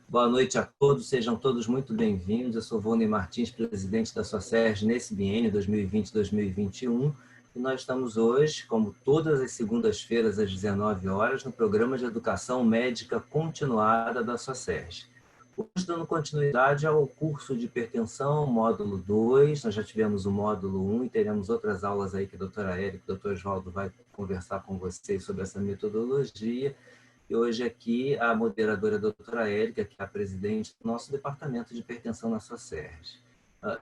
Boa noite a todos, sejam todos muito bem-vindos. Eu sou Volney Martins, presidente da Socerj nesse biênio 2020-2021, e nós estamos hoje, como todas as segundas-feiras às 19 horas, no programa de educação médica continuada da Socerj. Hoje, dando continuidade ao curso de hipertensão, módulo 2, nós já tivemos o módulo 1 e teremos outras aulas aí que a doutora Érica e o doutor Oswaldo vai conversar com vocês sobre essa metodologia. E hoje aqui a moderadora a doutora Érica, que é a presidente do nosso departamento de hipertensão na Socerj.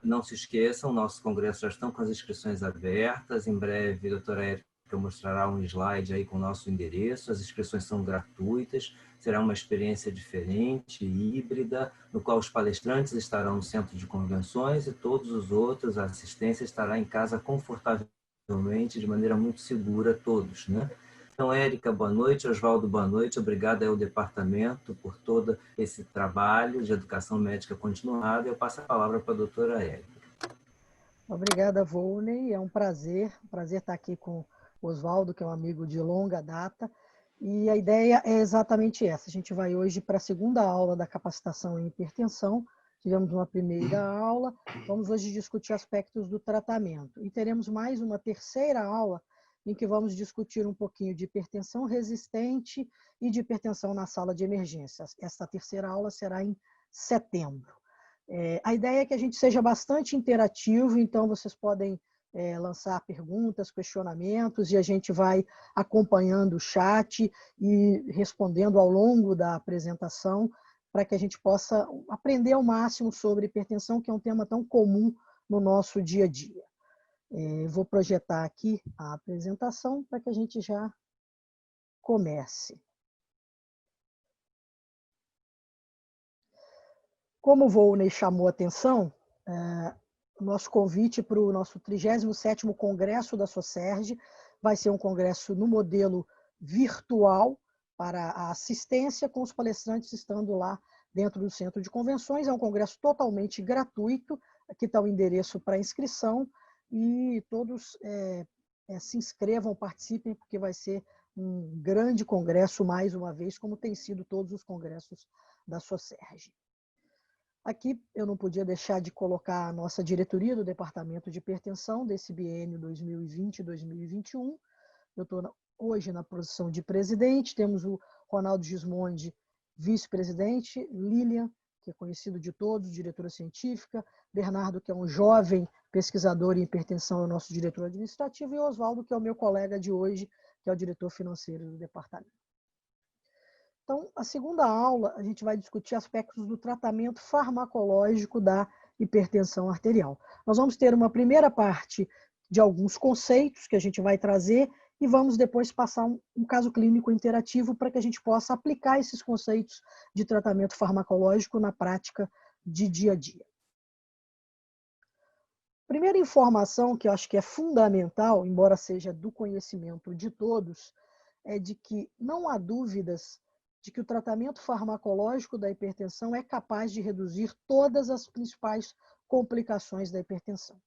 Não se esqueçam, nossos congressos já estão com as inscrições abertas. Em breve, a doutora Érica mostrará um slide aí com o nosso endereço. As inscrições são gratuitas. Será uma experiência diferente, híbrida, no qual os palestrantes estarão no centro de convenções e todos os outros, a assistência estará em casa confortavelmente, de maneira muito segura, todos, né? Então, Érica, boa noite. Oswaldo, boa noite. Obrigada ao departamento por todo esse trabalho de educação médica continuada. Eu passo a palavra para a doutora Érica. Obrigada, Volney. É um prazer estar aqui com o Oswaldo, que é um amigo de longa data. E a ideia é exatamente essa. A gente vai hoje para a segunda aula da capacitação em hipertensão. Tivemos uma primeira aula, vamos hoje discutir aspectos do tratamento. E teremos mais uma terceira aula em que vamos discutir um pouquinho de hipertensão resistente e de hipertensão na sala de emergências. Esta terceira aula será em setembro. A ideia é que a gente seja bastante interativo, então vocês podem lançar perguntas, questionamentos, e a gente vai acompanhando o chat e respondendo ao longo da apresentação, para que a gente possa aprender ao máximo sobre hipertensão, que é um tema tão comum no nosso dia a dia. Vou projetar aqui a apresentação para que a gente já comece. Como o Volney chamou a atenção, o nosso convite para o nosso 37º Congresso da Socerj vai ser um congresso no modelo virtual para a assistência, com os palestrantes estando lá dentro do centro de convenções. É um congresso totalmente gratuito. Aqui está o endereço para inscrição e todos se inscrevam, participem, porque vai ser um grande congresso, mais uma vez, como tem sido todos os congressos da Socerj. Aqui eu não podia deixar de colocar a nossa diretoria do Departamento de Hipertensão desse biênio 2020-2021. Eu estou hoje na posição de presidente, temos o Ronaldo Gismondi, vice-presidente, Lilian, que é conhecido de todos, diretora científica, Bernardo, que é um jovem pesquisador em hipertensão, é o nosso diretor administrativo, e Oswaldo, que é o meu colega de hoje, que é o diretor financeiro do departamento. Então, a segunda aula, a gente vai discutir aspectos do tratamento farmacológico da hipertensão arterial. Nós vamos ter uma primeira parte de alguns conceitos que a gente vai trazer e vamos depois passar um caso clínico interativo para que a gente possa aplicar esses conceitos de tratamento farmacológico na prática de dia a dia. Primeira informação que eu acho que é fundamental, embora seja do conhecimento de todos, é de que não há dúvidas de que o tratamento farmacológico da hipertensão é capaz de reduzir todas as principais complicações da hipertensão.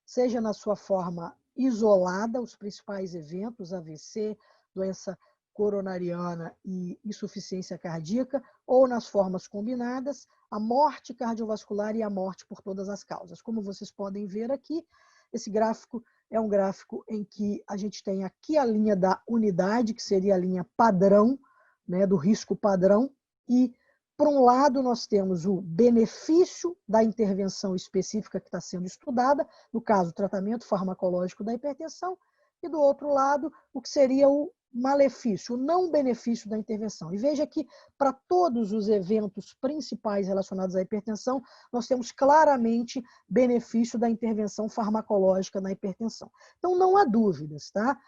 Seja na sua forma isolada, os principais eventos, AVC, doença coronariana e insuficiência cardíaca, ou nas formas combinadas, a morte cardiovascular e a morte por todas as causas. Como vocês podem ver aqui, esse gráfico é um gráfico em que a gente tem aqui a linha da unidade, que seria a linha padrão, né, do risco padrão, e, por um lado, nós temos o benefício da intervenção específica que está sendo estudada, no caso, o tratamento farmacológico da hipertensão, e, do outro lado, o que seria o malefício, o não benefício da intervenção. E veja que, para todos os eventos principais relacionados à hipertensão, nós temos claramente benefício da intervenção farmacológica na hipertensão. Então, não há dúvidas, tá?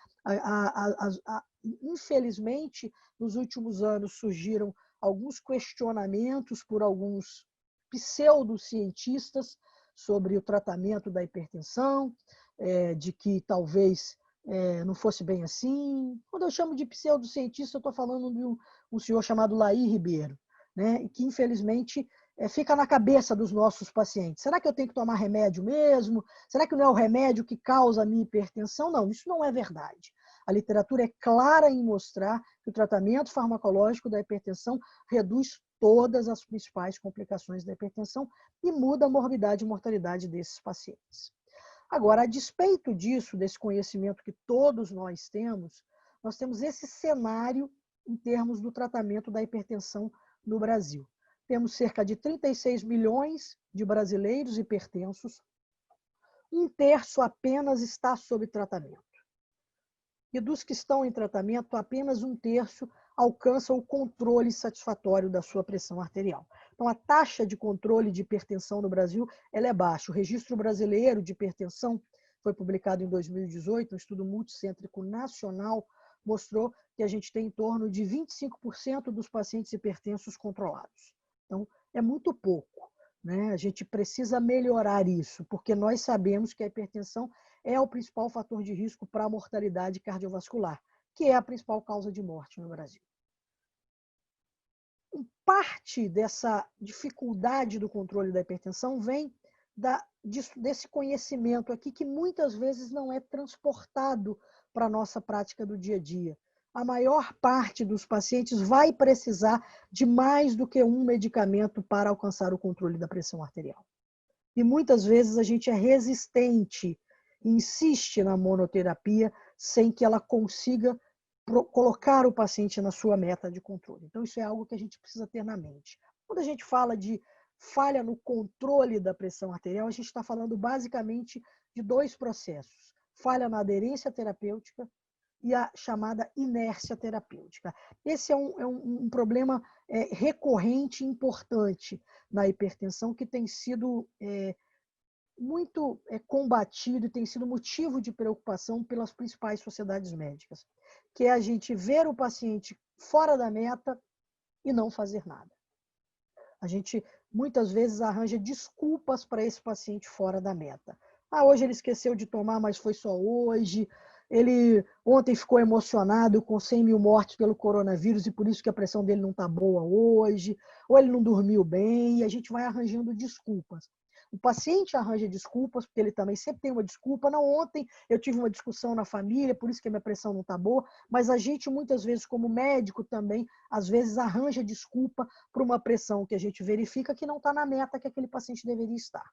Infelizmente, nos últimos anos surgiram alguns questionamentos por alguns pseudocientistas sobre o tratamento da hipertensão, de que talvez não fosse bem assim. Quando eu chamo de pseudocientista, eu estou falando de um senhor chamado Laí Ribeiro, né, que infelizmente fica na cabeça dos nossos pacientes. Será que eu tenho que tomar remédio mesmo? Será que não é o remédio que causa a minha hipertensão? Não, isso não é verdade. A literatura é clara em mostrar que o tratamento farmacológico da hipertensão reduz todas as principais complicações da hipertensão e muda a morbidade e mortalidade desses pacientes. Agora, a despeito disso, desse conhecimento que todos nós temos esse cenário em termos do tratamento da hipertensão no Brasil. Temos cerca de 36 milhões de brasileiros hipertensos, 1/3 apenas está sob tratamento. E dos que estão em tratamento, apenas 1/3 alcançam o controle satisfatório da sua pressão arterial. Então, a taxa de controle de hipertensão no Brasil ela é baixa. O Registro Brasileiro de Hipertensão foi publicado em 2018, um estudo multicêntrico nacional, mostrou que a gente tem em torno de 25% dos pacientes hipertensos controlados. Então, é muito pouco, né? A gente precisa melhorar isso, porque nós sabemos que a hipertensão é o principal fator de risco para a mortalidade cardiovascular, que é a principal causa de morte no Brasil. Parte dessa dificuldade do controle da hipertensão vem desse conhecimento aqui que muitas vezes não é transportado para a nossa prática do dia a dia. A maior parte dos pacientes vai precisar de mais do que um medicamento para alcançar o controle da pressão arterial. E muitas vezes a gente é resistente, insiste na monoterapia sem que ela consiga colocar o paciente na sua meta de controle. Então, isso é algo que a gente precisa ter na mente. Quando a gente fala de falha no controle da pressão arterial, a gente está falando basicamente de 2 processos. Falha na aderência terapêutica e a chamada inércia terapêutica. Esse é um problema recorrente e importante na hipertensão que tem sido muito combatido e tem sido motivo de preocupação pelas principais sociedades médicas, que é a gente ver o paciente fora da meta e não fazer nada. A gente muitas vezes arranja desculpas para esse paciente fora da meta. Hoje ele esqueceu de tomar, mas foi só hoje. Ele ontem ficou emocionado com 100 mil mortes pelo coronavírus e por isso que a pressão dele não está boa hoje. Ou ele não dormiu bem e a gente vai arranjando desculpas. O paciente arranja desculpas, porque ele também sempre tem uma desculpa. Não, ontem eu tive uma discussão na família, por isso que a minha pressão não está boa. Mas a gente, muitas vezes, como médico também, às vezes arranja desculpa para uma pressão que a gente verifica que não está na meta que aquele paciente deveria estar.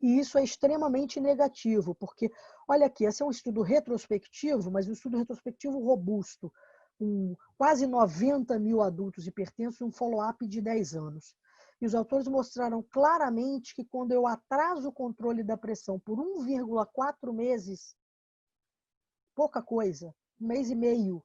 E isso é extremamente negativo, porque, olha aqui, esse é um estudo retrospectivo, mas um estudo retrospectivo robusto, com quase 90 mil adultos hipertensos, um follow-up de 10 anos. E os autores mostraram claramente que quando eu atraso o controle da pressão por 1,4 meses, pouca coisa, 1 mês e meio,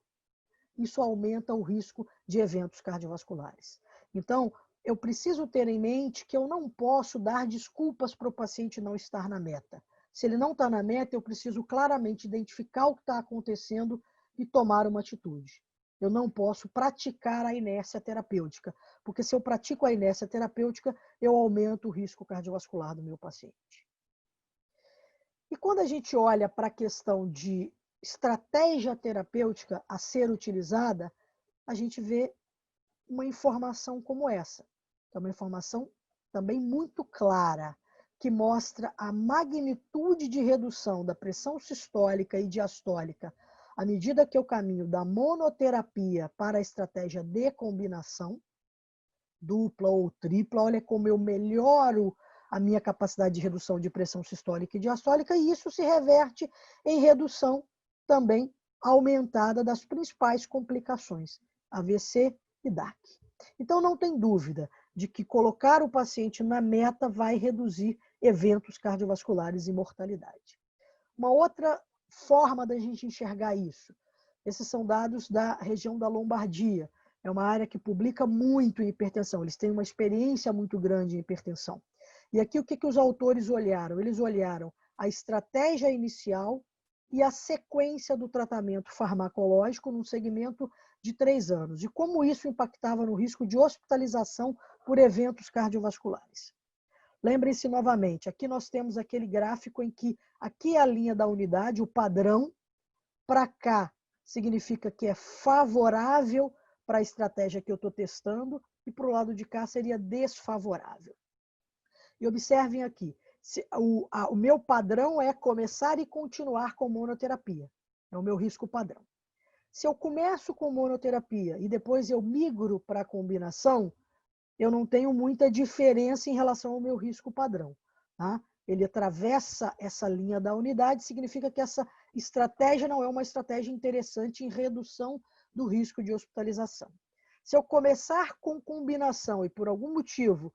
isso aumenta o risco de eventos cardiovasculares. Então, eu preciso ter em mente que eu não posso dar desculpas para o paciente não estar na meta. Se ele não está na meta, eu preciso claramente identificar o que está acontecendo e tomar uma atitude. Eu não posso praticar a inércia terapêutica, porque se eu pratico a inércia terapêutica, eu aumento o risco cardiovascular do meu paciente. E quando a gente olha para a questão de estratégia terapêutica a ser utilizada, a gente vê uma informação como essa, que é uma informação também muito clara, que mostra a magnitude de redução da pressão sistólica e diastólica à medida que eu caminho da monoterapia para a estratégia de combinação, dupla ou tripla. Olha como eu melhoro a minha capacidade de redução de pressão sistólica e diastólica, e isso se reverte em redução também aumentada das principais complicações, AVC e DAC. Então, não tem dúvida de que colocar o paciente na meta vai reduzir eventos cardiovasculares e mortalidade. Uma outra forma da gente enxergar isso, esses são dados da região da Lombardia. É uma área que publica muito em hipertensão, eles têm uma experiência muito grande em hipertensão. E aqui o que os autores olharam? Eles olharam a estratégia inicial e a sequência do tratamento farmacológico num segmento de 3 anos, e como isso impactava no risco de hospitalização por eventos cardiovasculares. Lembrem-se novamente, aqui nós temos aquele gráfico em que aqui é a linha da unidade, o padrão, para cá significa que é favorável para a estratégia que eu estou testando, e para o lado de cá seria desfavorável. E observem aqui, o meu padrão é começar e continuar com monoterapia. É o meu risco padrão. Se eu começo com monoterapia e depois eu migro para a combinação, eu não tenho muita diferença em relação ao meu risco padrão. Tá? Ele atravessa essa linha da unidade, significa que essa estratégia não é uma estratégia interessante em redução do risco de hospitalização. Se eu começar com combinação e por algum motivo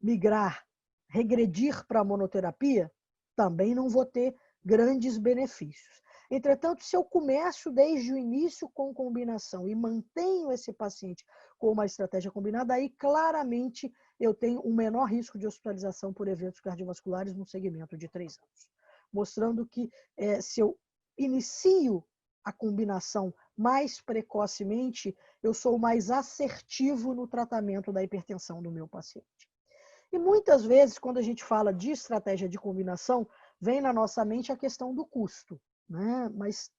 migrar, regredir para a monoterapia, também não vou ter grandes benefícios. Entretanto, se eu começo desde o início com combinação e mantenho esse paciente com uma estratégia combinada, aí claramente eu tenho um menor risco de hospitalização por eventos cardiovasculares no segmento de 3 anos. Mostrando que se eu inicio a combinação mais precocemente, eu sou mais assertivo no tratamento da hipertensão do meu paciente. E muitas vezes, quando a gente fala de estratégia de combinação, vem na nossa mente a questão do custo, né? Mas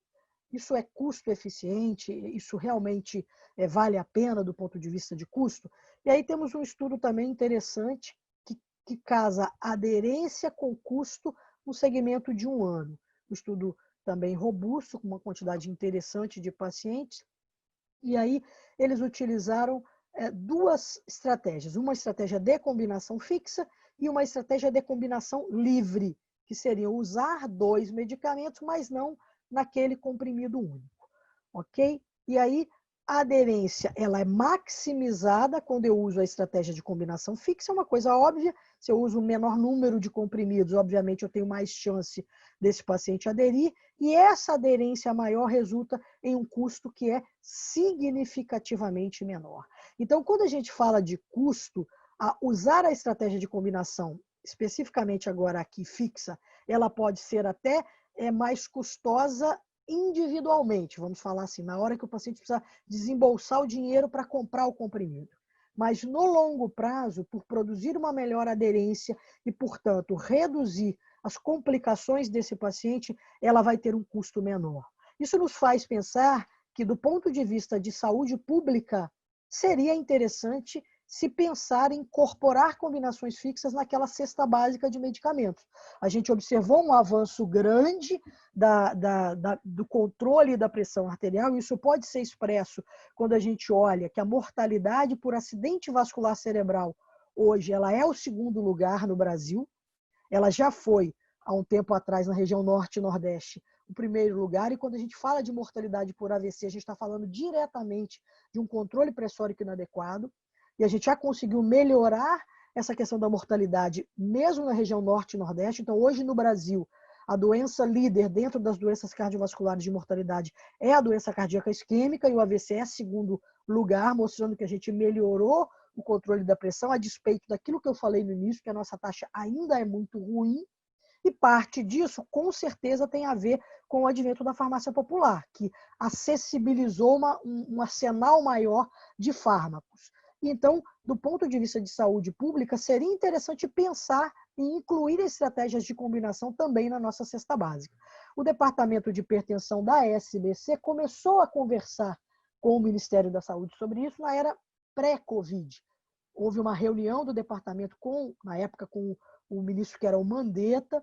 isso é custo eficiente? Isso realmente vale a pena do ponto de vista de custo? E aí temos um estudo também interessante que casa aderência com custo no segmento de 1 ano. Um estudo também robusto, com uma quantidade interessante de pacientes. E aí eles utilizaram 2 estratégias. Uma estratégia de combinação fixa e uma estratégia de combinação livre, que seria usar 2 medicamentos, mas não naquele comprimido único, ok? E aí a aderência ela é maximizada quando eu uso a estratégia de combinação fixa, é uma coisa óbvia. Se eu uso o menor número de comprimidos, obviamente eu tenho mais chance desse paciente aderir, e essa aderência maior resulta em um custo que é significativamente menor. Então, quando a gente fala de custo, usar a estratégia de combinação, especificamente agora aqui fixa, ela pode ser até mais custosa individualmente, vamos falar assim, na hora que o paciente precisa desembolsar o dinheiro para comprar o comprimido. Mas no longo prazo, por produzir uma melhor aderência e, portanto, reduzir as complicações desse paciente, ela vai ter um custo menor. Isso nos faz pensar que, do ponto de vista de saúde pública, seria interessante se pensar em incorporar combinações fixas naquela cesta básica de medicamentos. A gente observou um avanço grande do controle da pressão arterial, e isso pode ser expresso quando a gente olha que a mortalidade por acidente vascular cerebral hoje ela é o 2º lugar no Brasil. Ela já foi, há um tempo atrás, na região norte e nordeste, o 1º lugar. E quando a gente fala de mortalidade por AVC, a gente está falando diretamente de um controle pressórico inadequado. E a gente já conseguiu melhorar essa questão da mortalidade, mesmo na região norte e nordeste. Então, hoje no Brasil, a doença líder dentro das doenças cardiovasculares de mortalidade é a doença cardíaca isquêmica, e o AVC é 2º lugar, mostrando que a gente melhorou o controle da pressão, a despeito daquilo que eu falei no início, que a nossa taxa ainda é muito ruim. E parte disso, com certeza, tem a ver com o advento da farmácia popular, que acessibilizou um arsenal maior de fármacos. Então, do ponto de vista de saúde pública, seria interessante pensar em incluir estratégias de combinação também na nossa cesta básica. O Departamento de Hipertensão da SBC começou a conversar com o Ministério da Saúde sobre isso na era pré-Covid. Houve uma reunião do departamento, na época, com o ministro que era o Mandetta,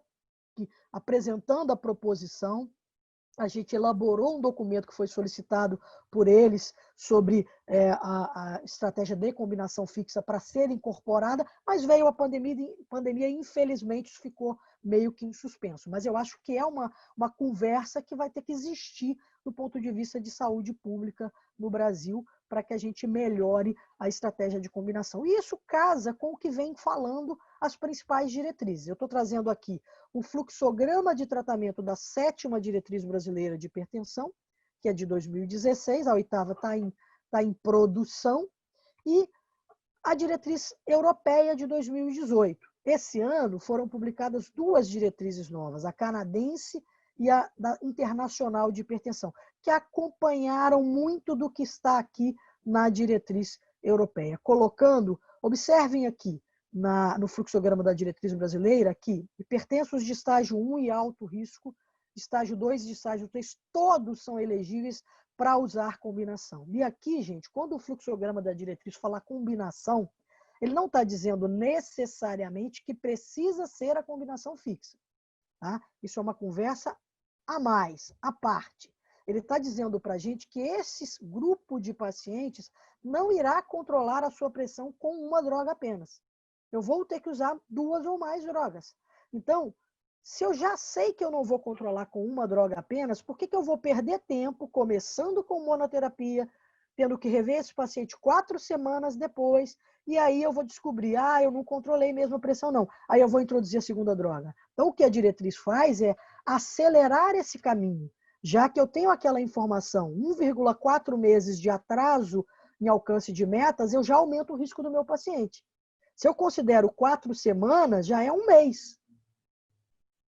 apresentando a proposição. A gente elaborou um documento que foi solicitado por eles sobre a estratégia de combinação fixa para ser incorporada, mas veio a pandemia e, infelizmente, isso ficou meio que em suspenso. Mas eu acho que é uma conversa que vai ter que existir do ponto de vista de saúde pública no Brasil, para que a gente melhore a estratégia de combinação. E isso casa com o que vem falando as principais diretrizes. Eu estou trazendo aqui o fluxograma de tratamento da 7ª diretriz brasileira de hipertensão, que é de 2016, a 8ª está em produção, e a diretriz europeia de 2018. Esse ano foram publicadas 2 diretrizes novas, a canadense e a da internacional de hipertensão, que acompanharam muito do que está aqui na diretriz europeia, colocando, observem aqui, no fluxograma da diretriz brasileira, que hipertensos de estágio 1 e alto risco, estágio 2 e estágio 3, todos são elegíveis para usar combinação. E aqui, gente, quando o fluxograma da diretriz fala combinação, ele não está dizendo necessariamente que precisa ser a combinação fixa. Tá? Isso é uma conversa a mais, à parte. Ele está dizendo para a gente que esse grupo de pacientes não irá controlar a sua pressão com uma droga apenas. Eu vou ter que usar 2 ou mais drogas. Então, se eu já sei que eu não vou controlar com uma droga apenas, por que eu vou perder tempo começando com monoterapia, tendo que rever esse paciente 4 semanas depois, e aí eu vou descobrir, eu não controlei mesmo a pressão, não. Aí eu vou introduzir a segunda droga. Então, o que a diretriz faz é acelerar esse caminho. Já que eu tenho aquela informação, 1,4 meses de atraso em alcance de metas, eu já aumento o risco do meu paciente. Se eu considero 4 semanas, já é 1 mês.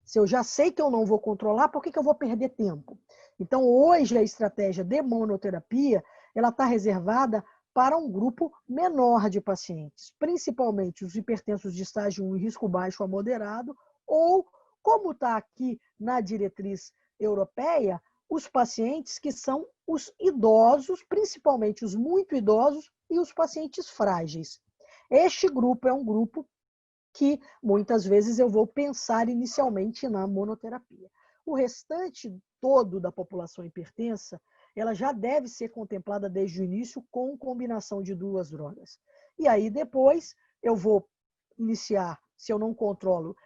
Se eu já sei que eu não vou controlar, por que eu vou perder tempo? Então, hoje, a estratégia de monoterapia, ela está reservada para um grupo menor de pacientes, principalmente os hipertensos de estágio 1 e risco baixo a moderado, ou, como está aqui na diretriz europeia, os pacientes que são os idosos, principalmente os muito idosos e os pacientes frágeis. Este grupo é um grupo que muitas vezes eu vou pensar inicialmente na monoterapia. O restante todo da população hipertensa, ela já deve ser contemplada desde o início com combinação de 2 drogas. E aí depois eu vou iniciar, se eu não controlo,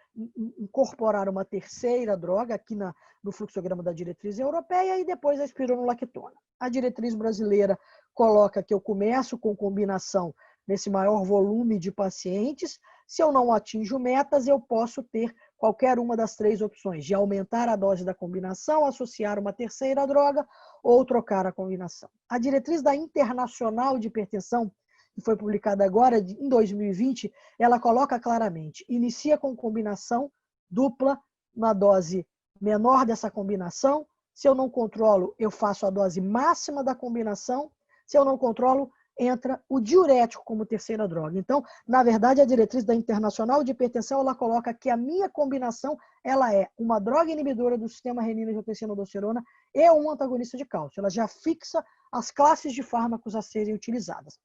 incorporar uma terceira droga aqui no fluxograma da diretriz europeia e depois a espironolactona. A diretriz brasileira coloca que eu começo com combinação nesse maior volume de pacientes. Se eu não atinjo metas, eu posso ter qualquer uma das 3 opções, de aumentar a dose da combinação, associar uma terceira droga ou trocar a combinação. A diretriz da Internacional de Hipertensão, que foi publicada agora em 2020, ela coloca claramente, inicia com combinação dupla na dose menor dessa combinação. Se eu não controlo, eu faço a dose máxima da combinação. Se eu não controlo, entra o diurético como terceira droga. Então, na verdade, a diretriz da Internacional de Hipertensão, ela coloca que a minha combinação, ela é uma droga inibidora do sistema renina-angiotensina-aldosterona e um antagonista de cálcio. Ela já fixa as classes de fármacos a serem utilizadas.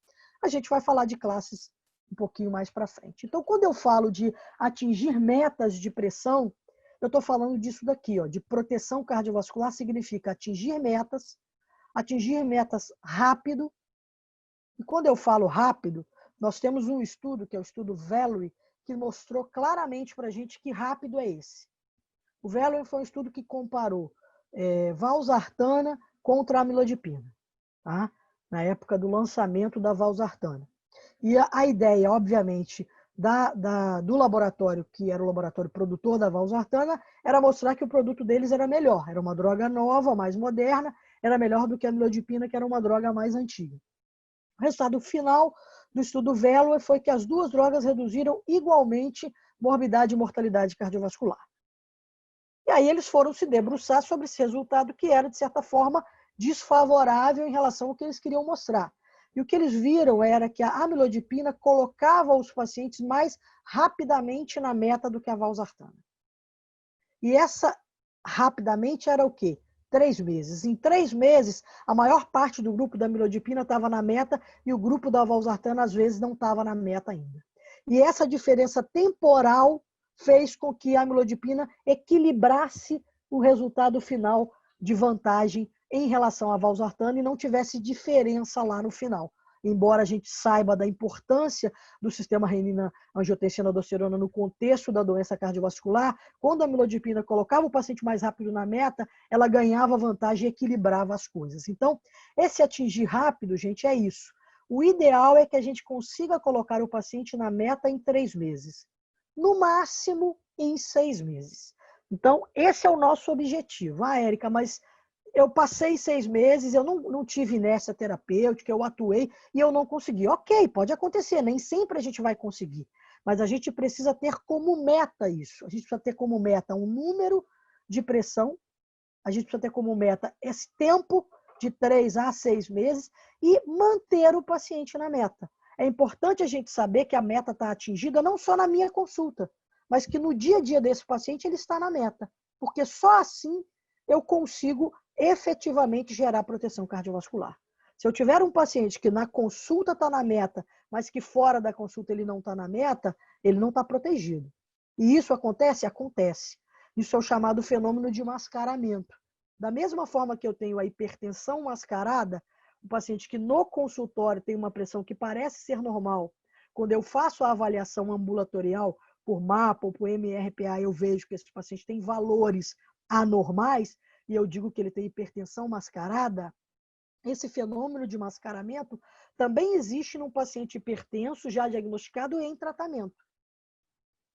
A gente vai falar de classes um pouquinho mais para frente. Então, quando eu falo de atingir metas de pressão, eu estou falando disso daqui, de proteção cardiovascular significa atingir metas rápido. E quando eu falo rápido, nós temos um estudo, que é o estudo Valory, que mostrou claramente para a gente que rápido é esse. O Valory foi um estudo que comparou valsartana contra a amlodipina, tá? Na época do lançamento da valsartana. E a ideia, obviamente, do laboratório, que era o laboratório produtor da valsartana, era mostrar que o produto deles era melhor. Era uma droga nova, mais moderna, era melhor do que a amlodipina, que era uma droga mais antiga. O resultado final do estudo Valory foi que as 2 drogas reduziram igualmente morbidade e mortalidade cardiovascular. E aí eles foram se debruçar sobre esse resultado que era, de certa forma, desfavorável em relação ao que eles queriam mostrar. E o que eles viram era que a amlodipina colocava os pacientes mais rapidamente na meta do que a valsartana. E essa rapidamente era o quê? 3 meses. Em 3 meses, a maior parte do grupo da amlodipina estava na meta e o grupo da valsartana, às vezes, não estava na meta ainda. E essa diferença temporal fez com que a amlodipina equilibrasse o resultado final de vantagem em relação à valsartana e não tivesse diferença lá no final. Embora a gente saiba da importância do sistema renina-angiotensina-aldosterona no contexto da doença cardiovascular, quando a amlodipina colocava o paciente mais rápido na meta, ela ganhava vantagem e equilibrava as coisas. Então, esse atingir rápido, gente, é isso. O ideal é que a gente consiga colocar o paciente na meta em 3 meses. No máximo, em 6 meses. Então, esse é o nosso objetivo. Érica, mas eu passei 6 meses, eu não tive inércia terapêutica, eu atuei e eu não consegui. Ok, pode acontecer, nem sempre a gente vai conseguir. Mas a gente precisa ter como meta isso. A gente precisa ter como meta um número de pressão, a gente precisa ter como meta esse tempo de 3 a 6 meses e manter o paciente na meta. É importante a gente saber que a meta está atingida não só na minha consulta, mas que no dia a dia desse paciente ele está na meta. Porque só assim eu consigo efetivamente gerar proteção cardiovascular. Se eu tiver um paciente que na consulta está na meta, mas que fora da consulta ele não está na meta, ele não está protegido. E isso acontece? Acontece. Isso é o chamado fenômeno de mascaramento. Da mesma forma que eu tenho a hipertensão mascarada, um paciente que no consultório tem uma pressão que parece ser normal, quando eu faço a avaliação ambulatorial por MAPA ou por MRPA, eu vejo que esse paciente tem valores anormais e eu digo que ele tem hipertensão mascarada. Esse fenômeno de mascaramento também existe num paciente hipertenso já diagnosticado e em tratamento.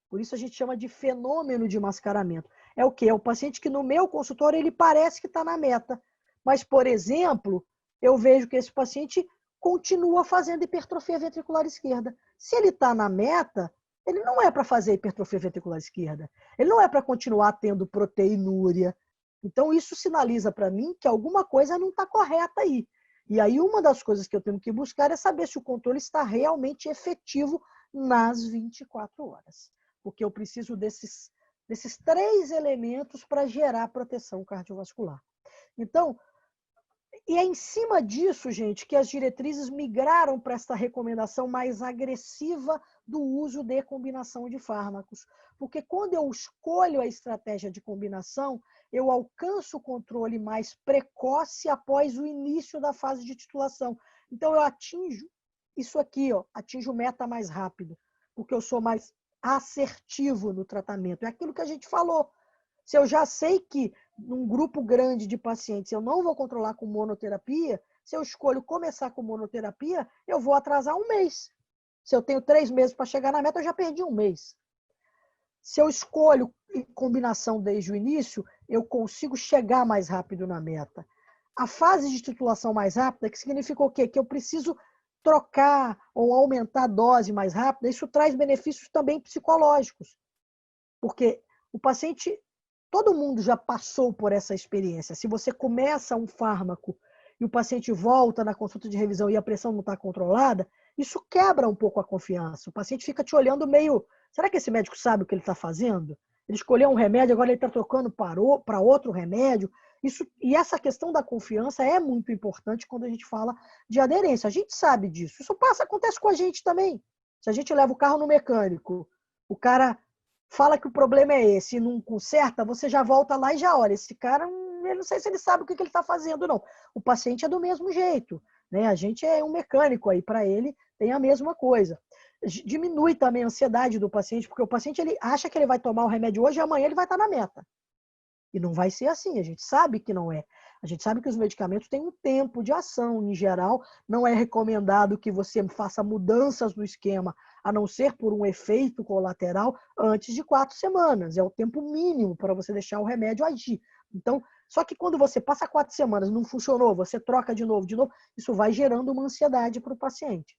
Por isso a gente chama de fenômeno de mascaramento. É o quê? É o paciente que no meu consultório ele parece que está na meta, mas, por exemplo, eu vejo que esse paciente continua fazendo hipertrofia ventricular esquerda. Se ele está na meta, ele não é para fazer hipertrofia ventricular esquerda. Ele não é para continuar tendo proteinúria. Então, isso sinaliza para mim que alguma coisa não está correta aí. E aí, uma das coisas que eu tenho que buscar é saber se o controle está realmente efetivo nas 24 horas. Porque eu preciso desses 3 elementos para gerar proteção cardiovascular. Então, e é em cima disso, gente, que as diretrizes migraram para essa recomendação mais agressiva do uso de combinação de fármacos. Porque quando eu escolho a estratégia de combinação, eu alcanço o controle mais precoce após o início da fase de titulação. Então, eu atinjo isso aqui, ó, atinjo meta mais rápido, porque eu sou mais assertivo no tratamento. É aquilo que a gente falou. Se eu já sei que num grupo grande de pacientes eu não vou controlar com monoterapia, se eu escolho começar com monoterapia, eu vou atrasar 1 mês. Se eu tenho 3 meses para chegar na meta, eu já perdi 1 mês. Se eu escolho combinação desde o início, eu consigo chegar mais rápido na meta. A fase de titulação mais rápida, que significa o quê? Que eu preciso trocar ou aumentar a dose mais rápida, isso traz benefícios também psicológicos. Porque o paciente, todo mundo já passou por essa experiência. Se você começa um fármaco e o paciente volta na consulta de revisão e a pressão não está controlada, isso quebra um pouco a confiança. O paciente fica te olhando meio, será que esse médico sabe o que ele está fazendo? Ele escolheu um remédio, agora ele está trocando para outro remédio. E essa questão da confiança é muito importante quando a gente fala de aderência. A gente sabe disso. Isso acontece com a gente também. Se a gente leva o carro no mecânico, o cara fala que o problema é esse e não conserta, você já volta lá e já olha. Esse cara, eu não sei se ele sabe o que ele está fazendo, não. O paciente é do mesmo jeito, né? A gente é um mecânico aí, para ele tem a mesma coisa. Diminui também a ansiedade do paciente, porque o paciente ele acha que ele vai tomar o remédio hoje e amanhã ele vai estar na meta. E não vai ser assim, a gente sabe que não é. A gente sabe que os medicamentos têm um tempo de ação. Em geral, não é recomendado que você faça mudanças no esquema, a não ser por um efeito colateral, antes de 4 semanas. É o tempo mínimo para você deixar o remédio agir. Então, só que quando você passa 4 semanas, não funcionou, você troca de novo, isso vai gerando uma ansiedade para o paciente.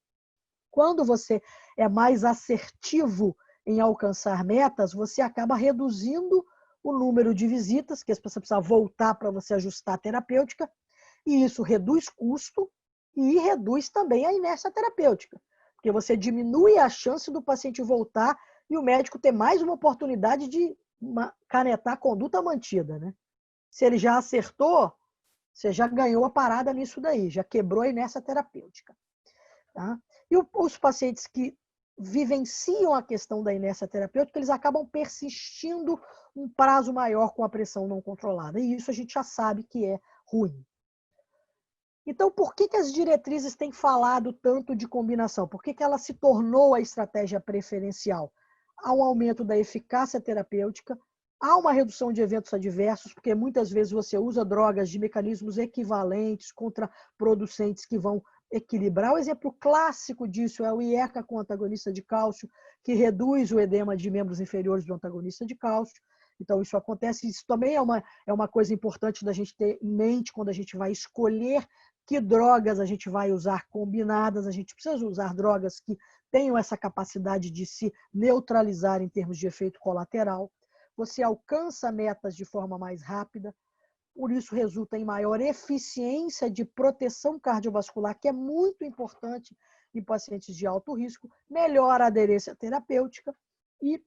Quando você é mais assertivo em alcançar metas, você acaba reduzindo o número de visitas, que as pessoas precisam voltar para você ajustar a terapêutica, e isso reduz custo e reduz também a inércia terapêutica, porque você diminui a chance do paciente voltar e o médico ter mais uma oportunidade de canetar a conduta mantida, né? Se ele já acertou, você já ganhou a parada nisso daí, já quebrou a inércia terapêutica. Tá? E os pacientes que vivenciam a questão da inércia terapêutica, eles acabam persistindo um prazo maior com a pressão não controlada. E isso a gente já sabe que é ruim. Então, por que as diretrizes têm falado tanto de combinação? Por que ela se tornou a estratégia preferencial? Há um aumento da eficácia terapêutica, há uma redução de eventos adversos, porque muitas vezes você usa drogas de mecanismos equivalentes contra producentes que vão equilibrar. O exemplo clássico disso é o IECA com antagonista de cálcio, que reduz o edema de membros inferiores do antagonista de cálcio. Então, isso acontece. Isso também é uma coisa importante da gente ter em mente quando a gente vai escolher que drogas a gente vai usar combinadas. A gente precisa usar drogas que tenham essa capacidade de se neutralizar em termos de efeito colateral. Você alcança metas de forma mais rápida, por isso resulta em maior eficiência de proteção cardiovascular, que é muito importante em pacientes de alto risco, melhora a aderência terapêutica e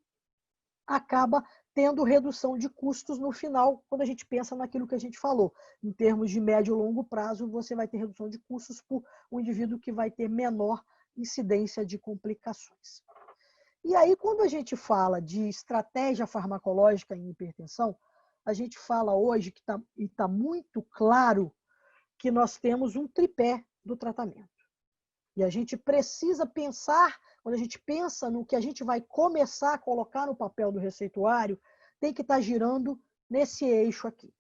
acaba tendo redução de custos no final, quando a gente pensa naquilo que a gente falou. Em termos de médio e longo prazo, você vai ter redução de custos por um indivíduo que vai ter menor incidência de complicações. E aí, quando a gente fala de estratégia farmacológica em hipertensão, a gente fala hoje, que está muito claro, que nós temos um tripé do tratamento. E a gente precisa pensar, quando a gente pensa no que a gente vai começar a colocar no papel do receituário, tem que estar girando nesse eixo aqui.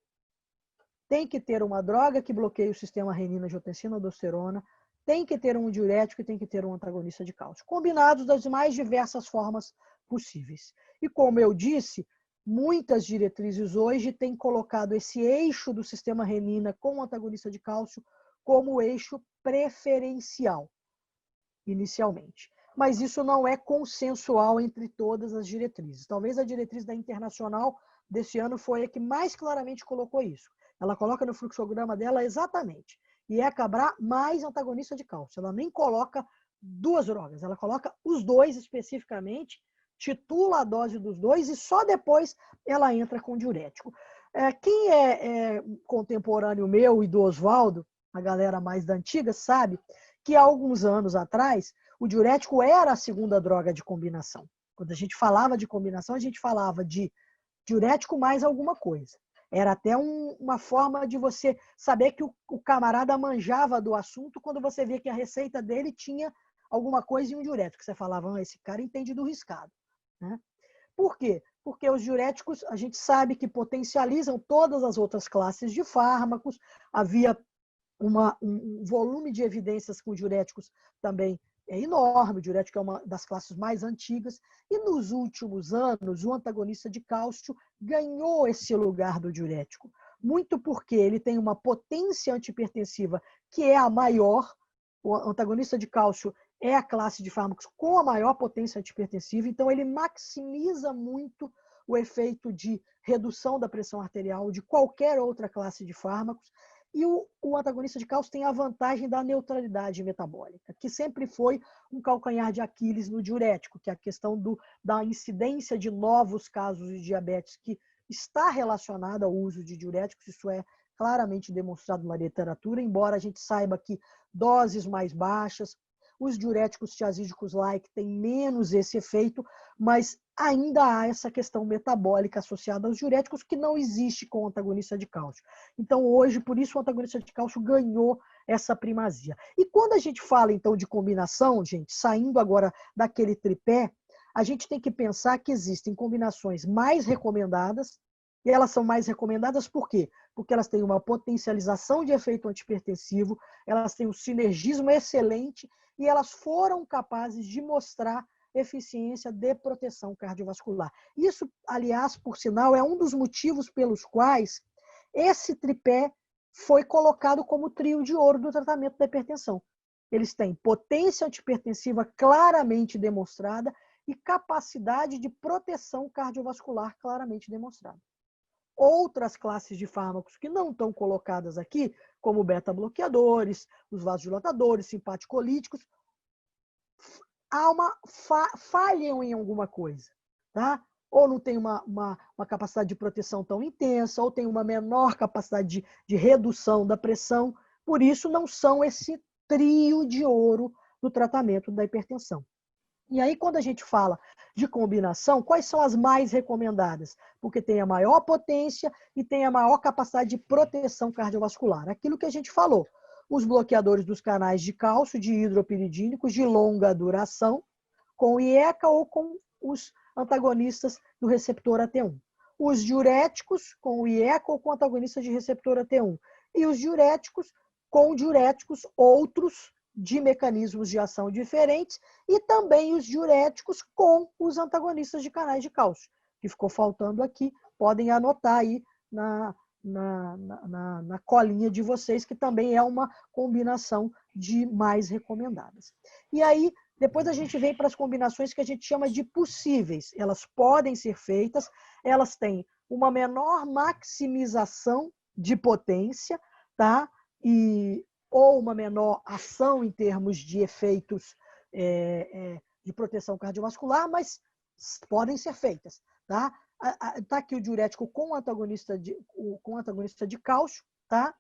Tem que ter uma droga que bloqueie o sistema renina-angiotensina-aldosterona, tem que ter um diurético e tem que ter um antagonista de cálcio, combinados das mais diversas formas possíveis. E como eu disse, muitas diretrizes hoje têm colocado esse eixo do sistema renina com o antagonista de cálcio como o eixo preferencial, inicialmente. Mas isso não é consensual entre todas as diretrizes. Talvez a diretriz da Internacional desse ano foi a que mais claramente colocou isso. Ela coloca no fluxograma dela exatamente. E é Cabra mais antagonista de cálcio. Ela nem coloca duas drogas, ela coloca os dois especificamente, titula a dose dos dois e só depois ela entra com diurético. Quem é contemporâneo meu e do Oswaldo, a galera mais da antiga, sabe que há alguns anos atrás o diurético era a segunda droga de combinação. Quando a gente falava de combinação, a gente falava de diurético mais alguma coisa. Era até uma forma de você saber que o camarada manjava do assunto quando você via que a receita dele tinha alguma coisa em um diurético. Você falava, esse cara entende do riscado. Né? Por quê? Porque os diuréticos, a gente sabe que potencializam todas as outras classes de fármacos. Havia um volume de evidências com diuréticos também é enorme. O diurético é uma das classes mais antigas. E nos últimos anos, o antagonista de cálcio ganhou esse lugar do diurético. Muito porque ele tem uma potência antihipertensiva que é a maior. O antagonista de cálcio é a classe de fármacos com a maior potência antihipertensiva. Então, ele maximiza muito o efeito de redução da pressão arterial de qualquer outra classe de fármacos. E o antagonista de cálcio tem a vantagem da neutralidade metabólica, que sempre foi um calcanhar de Aquiles no diurético, que é a questão da incidência de novos casos de diabetes, que está relacionada ao uso de diuréticos. Isso é claramente demonstrado na literatura, embora a gente saiba que doses mais baixas, os diuréticos tiazídicos-like têm menos esse efeito, mas ainda há essa questão metabólica associada aos diuréticos que não existe com o antagonista de cálcio. Então, hoje, por isso, o antagonista de cálcio ganhou essa primazia. E quando a gente fala, então, de combinação, gente, saindo agora daquele tripé, a gente tem que pensar que existem combinações mais recomendadas, e elas são mais recomendadas por quê? Porque elas têm uma potencialização de efeito antihipertensivo, elas têm um sinergismo excelente e elas foram capazes de mostrar eficiência de proteção cardiovascular. Isso, aliás, por sinal, é um dos motivos pelos quais esse tripé foi colocado como trio de ouro do tratamento da hipertensão. Eles têm potência antihipertensiva claramente demonstrada e capacidade de proteção cardiovascular claramente demonstrada. Outras classes de fármacos que não estão colocadas aqui, como beta-bloqueadores, os vasodilatadores, simpaticolíticos, falham em alguma coisa, tá? Ou não tem uma capacidade de proteção tão intensa, ou tem uma menor capacidade de redução da pressão. Por isso, não são esse trio de ouro do tratamento da hipertensão. E aí, quando a gente fala de combinação, quais são as mais recomendadas? Porque tem a maior potência e tem a maior capacidade de proteção cardiovascular. Aquilo que a gente falou. Os bloqueadores dos canais de cálcio, de hidropiridínicos de longa duração, com IECA ou com os antagonistas do receptor AT1. Os diuréticos com o IECA ou com antagonistas de receptor AT1. E os diuréticos com diuréticos outros de mecanismos de ação diferentes e também os diuréticos com os antagonistas de canais de cálcio, que ficou faltando aqui. Podem anotar aí na colinha de vocês, que também é uma combinação de mais recomendadas. E aí, depois a gente vem para as combinações que a gente chama de possíveis. Elas podem ser feitas, elas têm uma menor maximização de potência, tá? Ou uma menor ação em termos de efeitos de proteção cardiovascular, mas podem ser feitas. Tá? Tá aqui o diurético com antagonista de cálcio, tá?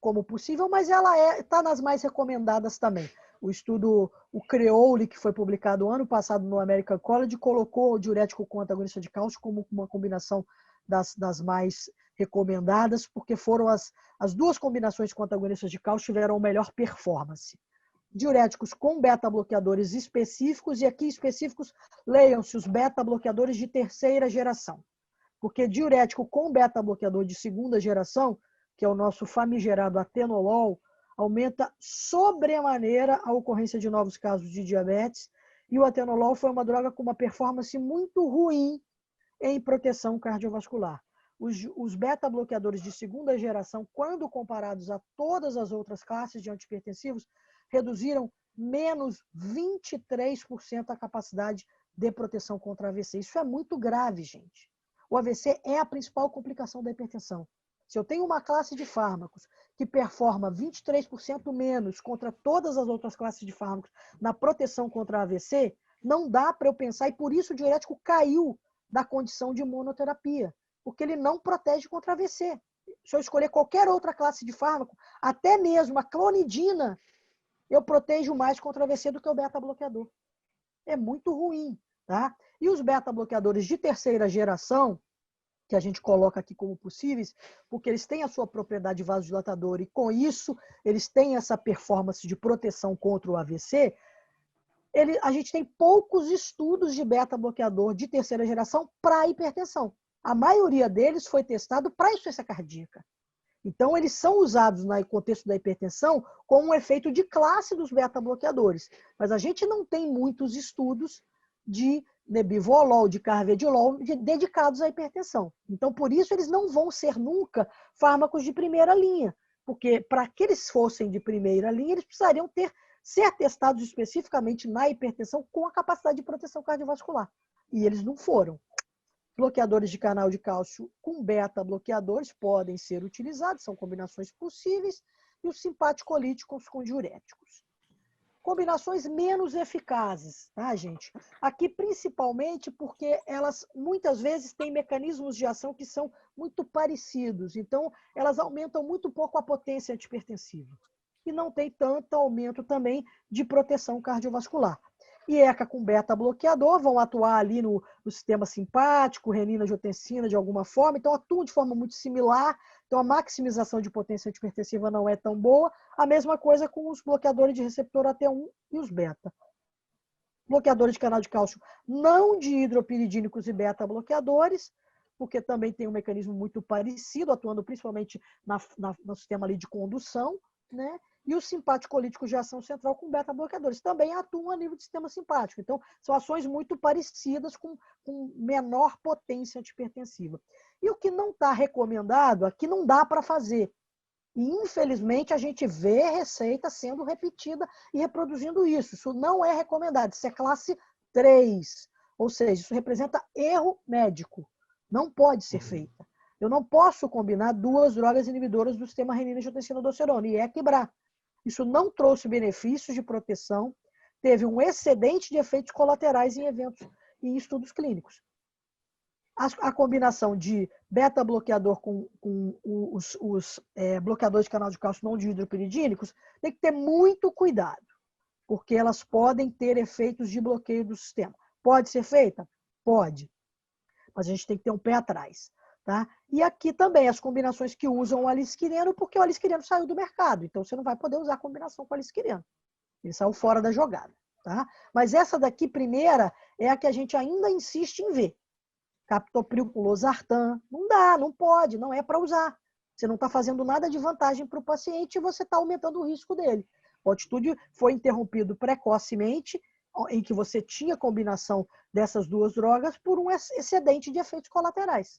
Como possível, mas ela está nas mais recomendadas também. O estudo, o Creole, que foi publicado ano passado no American College, colocou o diurético com antagonista de cálcio como uma combinação das mais recomendadas, porque foram as duas combinações com antagonistas de cálcio tiveram melhor performance. Diuréticos com beta-bloqueadores específicos, e aqui específicos, leiam-se os beta-bloqueadores de terceira geração. Porque diurético com beta-bloqueador de segunda geração, que é o nosso famigerado atenolol, aumenta sobremaneira a ocorrência de novos casos de diabetes, e o atenolol foi uma droga com uma performance muito ruim em proteção cardiovascular. Os beta-bloqueadores de segunda geração, quando comparados a todas as outras classes de antihipertensivos, reduziram menos 23% a capacidade de proteção contra AVC. Isso é muito grave, gente. O AVC é a principal complicação da hipertensão. Se eu tenho uma classe de fármacos que performa 23% menos contra todas as outras classes de fármacos na proteção contra AVC, não dá para eu pensar, e por isso o diurético caiu da condição de monoterapia, porque ele não protege contra AVC. Se eu escolher qualquer outra classe de fármaco, até mesmo a clonidina, eu protejo mais contra AVC do que o beta-bloqueador. É muito ruim, tá? E os beta-bloqueadores de terceira geração, que a gente coloca aqui como possíveis, porque eles têm a sua propriedade vasodilatadora e, com isso, eles têm essa performance de proteção contra o AVC, a gente tem poucos estudos de beta-bloqueador de terceira geração para hipertensão. A maioria deles foi testado para insuficiência cardíaca. Então, eles são usados no contexto da hipertensão como um efeito de classe dos beta-bloqueadores. Mas a gente não tem muitos estudos de nebivolol, de carvedilol, dedicados à hipertensão. Então, por isso, eles não vão ser nunca fármacos de primeira linha. Porque, para que eles fossem de primeira linha, eles precisariam ser testados especificamente na hipertensão com a capacidade de proteção cardiovascular. E eles não foram. Bloqueadores de canal de cálcio com beta-bloqueadores podem ser utilizados, são combinações possíveis, e os simpaticolíticos com diuréticos. Combinações menos eficazes, tá, gente? Aqui, principalmente, porque elas, muitas vezes, têm mecanismos de ação que são muito parecidos. Então, elas aumentam muito pouco a potência antihipertensiva. E não tem tanto aumento também de proteção cardiovascular. IECA com beta-bloqueador vão atuar ali no sistema simpático, renina-angiotensina de alguma forma, então atuam de forma muito similar, então a maximização de potência antihipertensiva não é tão boa. A mesma coisa com os bloqueadores de receptor AT1 e os beta. Bloqueadores de canal de cálcio não dihidropiridínicos e beta-bloqueadores, porque também tem um mecanismo muito parecido, atuando principalmente no sistema ali de condução, né? E os simpaticolíticos de ação central com beta-bloqueadores também atuam a nível do sistema simpático. Então, são ações muito parecidas com menor potência antihipertensiva. E o que não está recomendado, aqui não dá para fazer. E, infelizmente, a gente vê receita sendo repetida e reproduzindo isso. Isso não é recomendado. Isso é classe 3. Ou seja, isso representa erro médico. Não pode ser feita. Eu não posso combinar duas drogas inibidoras do sistema renina-angiotensina-aldosterona, e é quebrar. Isso não trouxe benefícios de proteção, teve um excedente de efeitos colaterais em eventos e em estudos clínicos. A combinação de beta-bloqueador com os bloqueadores de canal de cálcio não dihidropiridínicos tem que ter muito cuidado, porque elas podem ter efeitos de bloqueio do sistema. Pode ser feita? Pode. Mas a gente tem que ter um pé atrás. Tá? E aqui também as combinações que usam o alisquireno, porque o alisquireno saiu do mercado. Então, você não vai poder usar a combinação com o alisquireno. Ele saiu fora da jogada. Tá? Mas essa daqui, primeira, é a que a gente ainda insiste em ver. Captopril com losartan. Não dá, não pode, não é para usar. Você não está fazendo nada de vantagem para o paciente e você está aumentando o risco dele. O altitude foi interrompido precocemente, em que você tinha combinação dessas duas drogas por um excedente de efeitos colaterais.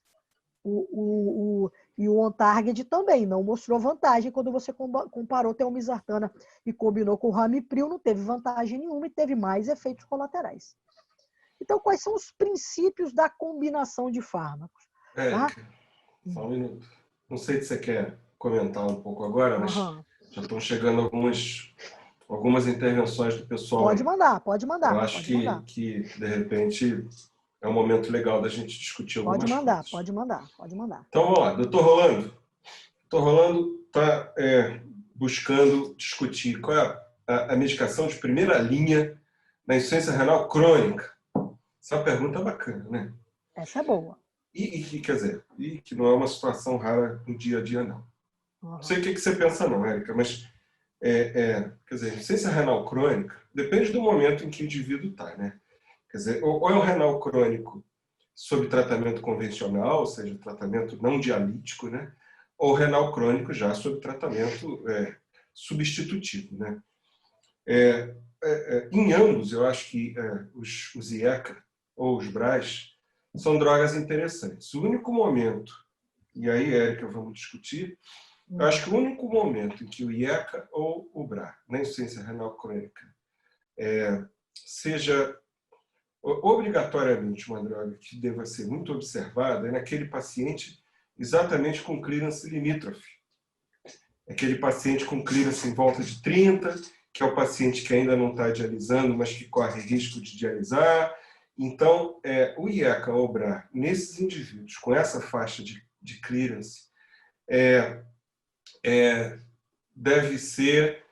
E o on-target também não mostrou vantagem quando você comparou telmisartana e combinou com o ramipril, não teve vantagem nenhuma e teve mais efeitos colaterais. Então, quais são os princípios da combinação de fármacos? Érica, só um minuto. Não sei se você quer comentar um pouco agora, mas já estão chegando algumas intervenções do pessoal. Pode mandar, pode mandar. Eu acho que de repente, é um momento legal da gente discutir algumas coisas. Pode mandar. Então, vamos lá. Doutor Rolando. Doutor Rolando está buscando discutir qual é a medicação de primeira linha na insuficiência renal crônica. Essa é uma pergunta bacana, né? Essa é boa. quer dizer, que não é uma situação rara no dia a dia, não. Não sei o que você pensa, não, Érica, mas quer dizer, insuficiência renal crônica depende do momento em que o indivíduo está, né? Quer dizer, ou é um renal crônico sob tratamento convencional, ou seja, tratamento não dialítico, né? Ou renal crônico já sob tratamento substitutivo, né? Em ambos, eu acho que os IECA ou os BRAs são drogas interessantes. O único momento, e aí, Érica, vamos discutir, eu acho que o único momento em que o IECA ou o BRA, na insuficiência renal crônica, seja obrigatoriamente uma droga que deva ser muito observada é naquele paciente exatamente com clearance limítrofe. Aquele paciente com clearance em volta de 30, que é o paciente que ainda não está dialisando, mas que corre risco de dialisar. Então, o IECA ou o BRA, nesses indivíduos com essa faixa de clearance, deve ser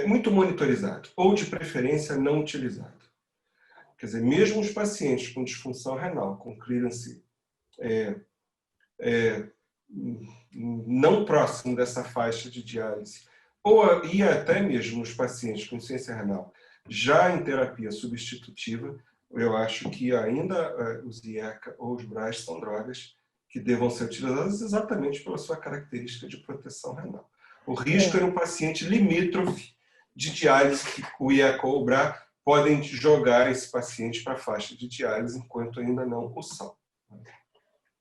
muito monitorizado, ou de preferência não utilizado. Quer dizer, mesmo os pacientes com disfunção renal, com clearance não próximo dessa faixa de diálise, e até mesmo os pacientes com insuficiência renal já em terapia substitutiva, eu acho que ainda os IECA ou os BRAs são drogas que devam ser utilizadas exatamente pela sua característica de proteção renal. O risco é um paciente limítrofe de diálise, que o IECA ou o BRA podem jogar esse paciente para a faixa de diálise enquanto ainda não o são.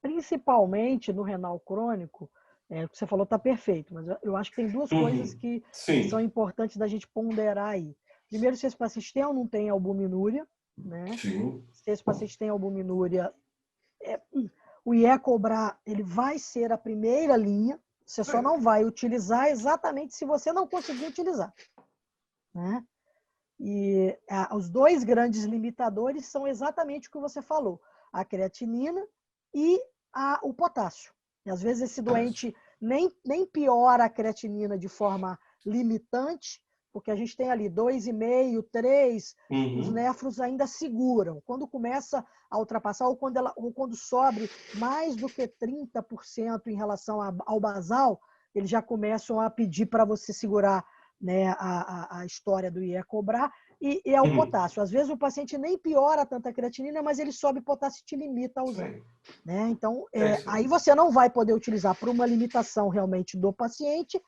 Principalmente no renal crônico, o que você falou está perfeito, mas eu acho que tem duas coisas que são importantes da gente ponderar aí. Primeiro, se esse paciente tem ou não tem albuminúria, né? Sim. Se esse paciente tem albuminúria, o IECA ou BRA, ele vai ser a primeira linha, você só não vai utilizar exatamente se você não conseguir utilizar, né? E os dois grandes limitadores são exatamente o que você falou, a creatinina e o potássio. E às vezes esse doente nem piora a creatinina de forma limitante, porque a gente tem ali 2,5, 3, os néfros ainda seguram. Quando começa a ultrapassar, ou quando sobe mais do que 30% em relação ao basal, eles já começam a pedir para você segurar, né, a história do IECA ou BRA, e é o potássio. Às vezes o paciente nem piora tanto a creatinina, mas ele sobe potássio e te limita a usar. Né? Então, aí você não vai poder utilizar por uma limitação realmente do paciente,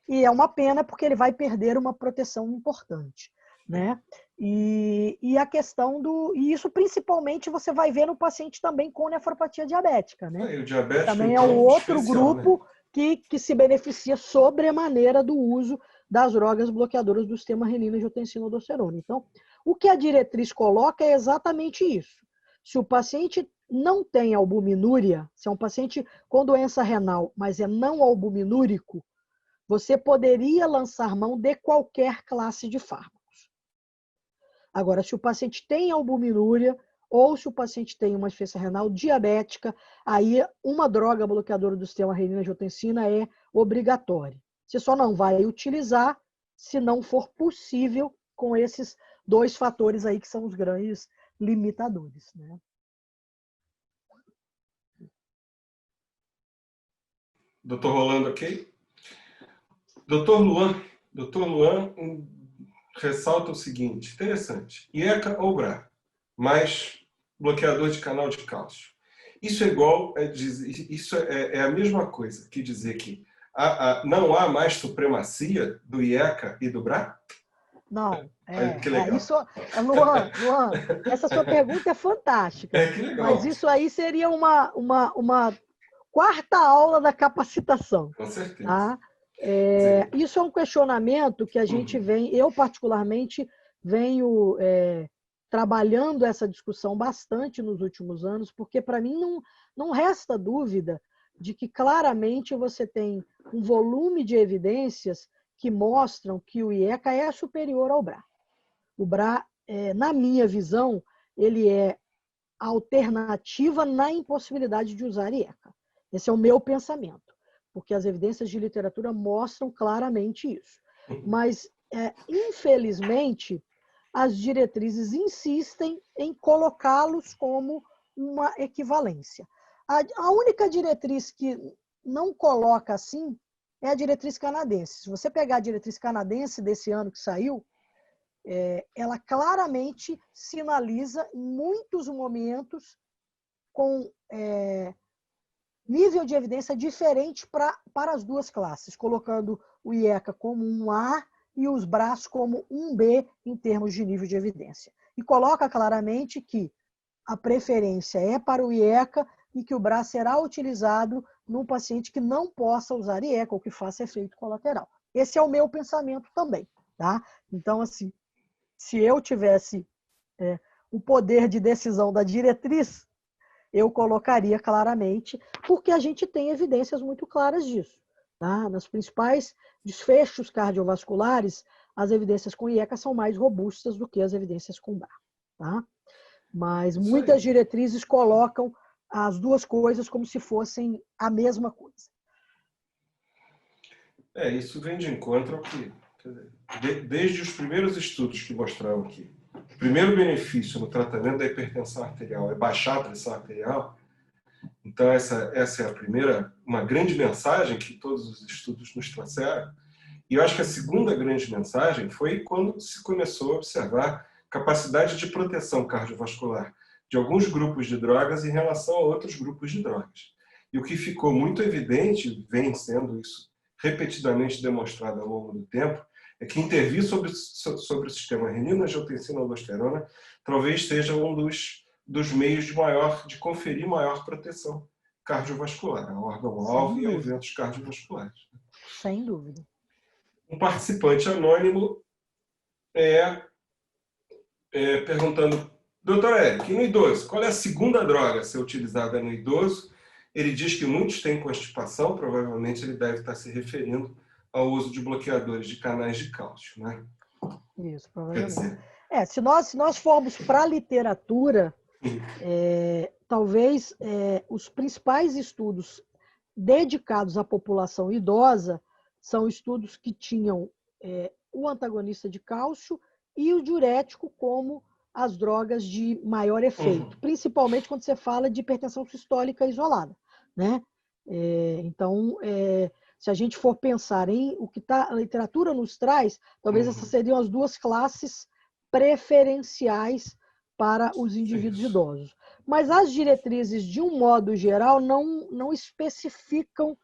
e é uma pena porque ele vai perder uma proteção importante. Né? E a questão e isso principalmente você vai ver no paciente também com nefropatia diabética. Né? O diabético, também é um outro grupo, né? que se beneficia sobremaneira do uso das drogas bloqueadoras do sistema renina-angiotensina-aldosterona. Então, o que a diretriz coloca é exatamente isso. Se o paciente não tem albuminúria, se é um paciente com doença renal, mas é não albuminúrico, você poderia lançar mão de qualquer classe de fármacos. Agora, se o paciente tem albuminúria, ou se o paciente tem uma insuficiência renal diabética, aí uma droga bloqueadora do sistema renina-angiotensina é obrigatória. Você só não vai utilizar se não for possível com esses dois fatores aí que são os grandes limitadores. Né? Doutor Rolando, ok? Doutor Luan ressalta o seguinte, interessante, IECA ou BRA, mais bloqueador de canal de cálcio. Isso é igual, isso é a mesma coisa que dizer que não há mais supremacia do IECA e do BRA? Não. Que legal. Luan, essa sua pergunta é fantástica. Que legal. Mas isso aí seria uma quarta aula da capacitação. Com certeza. Tá? Isso é um questionamento que a gente eu particularmente venho trabalhando essa discussão bastante nos últimos anos, porque para mim não resta dúvida de que claramente você tem um volume de evidências que mostram que o IECA é superior ao BRA. O BRA, na minha visão, ele é alternativa na impossibilidade de usar IECA. Esse é o meu pensamento, porque as evidências de literatura mostram claramente isso. Mas, infelizmente, as diretrizes insistem em colocá-los como uma equivalência. A única diretriz que não coloca assim é a diretriz canadense. Se você pegar a diretriz canadense desse ano que saiu, ela claramente sinaliza em muitos momentos com nível de evidência diferente para as duas classes, colocando o IECA como um A e os BRAS como um B em termos de nível de evidência. E coloca claramente que a preferência é para o IECA e que o BRAS será utilizado num paciente que não possa usar IECA ou que faça efeito colateral. Esse é o meu pensamento também. Tá? Então, assim, se eu tivesse o poder de decisão da diretriz, eu colocaria claramente, porque a gente tem evidências muito claras disso. Tá? Nos principais desfechos cardiovasculares, as evidências com IECA são mais robustas do que as evidências com BRA. Tá? Mas muitas diretrizes colocam as duas coisas como se fossem a mesma coisa. Isso vem de encontro ao que, desde os primeiros estudos que mostravam que o primeiro benefício no tratamento da hipertensão arterial é baixar a pressão arterial. Então, essa é a primeira, uma grande mensagem que todos os estudos nos trouxeram. E eu acho que a segunda grande mensagem foi quando se começou a observar capacidade de proteção cardiovascular de alguns grupos de drogas em relação a outros grupos de drogas. E o que ficou muito evidente, vem sendo isso repetidamente demonstrado ao longo do tempo, é que intervir sobre o sistema renina-angiotensina-aldosterona talvez seja um dos meios de conferir maior proteção cardiovascular, a órgão-alvo e a eventos cardiovasculares. Sem dúvida. Um participante anônimo perguntando, doutor Eric, no idoso, qual é a segunda droga a ser utilizada no idoso? Ele diz que muitos têm constipação, provavelmente ele deve estar se referindo ao uso de bloqueadores de canais de cálcio, né? Isso, provavelmente. Se nós formos para a literatura, talvez os principais estudos dedicados à população idosa são estudos que tinham o antagonista de cálcio e o diurético como as drogas de maior efeito, principalmente quando você fala de hipertensão sistólica isolada, né? Então, se a gente for pensar em o que a literatura nos traz, talvez essas seriam as duas classes preferenciais para os indivíduos idosos. Mas as diretrizes, de um modo geral, não especificam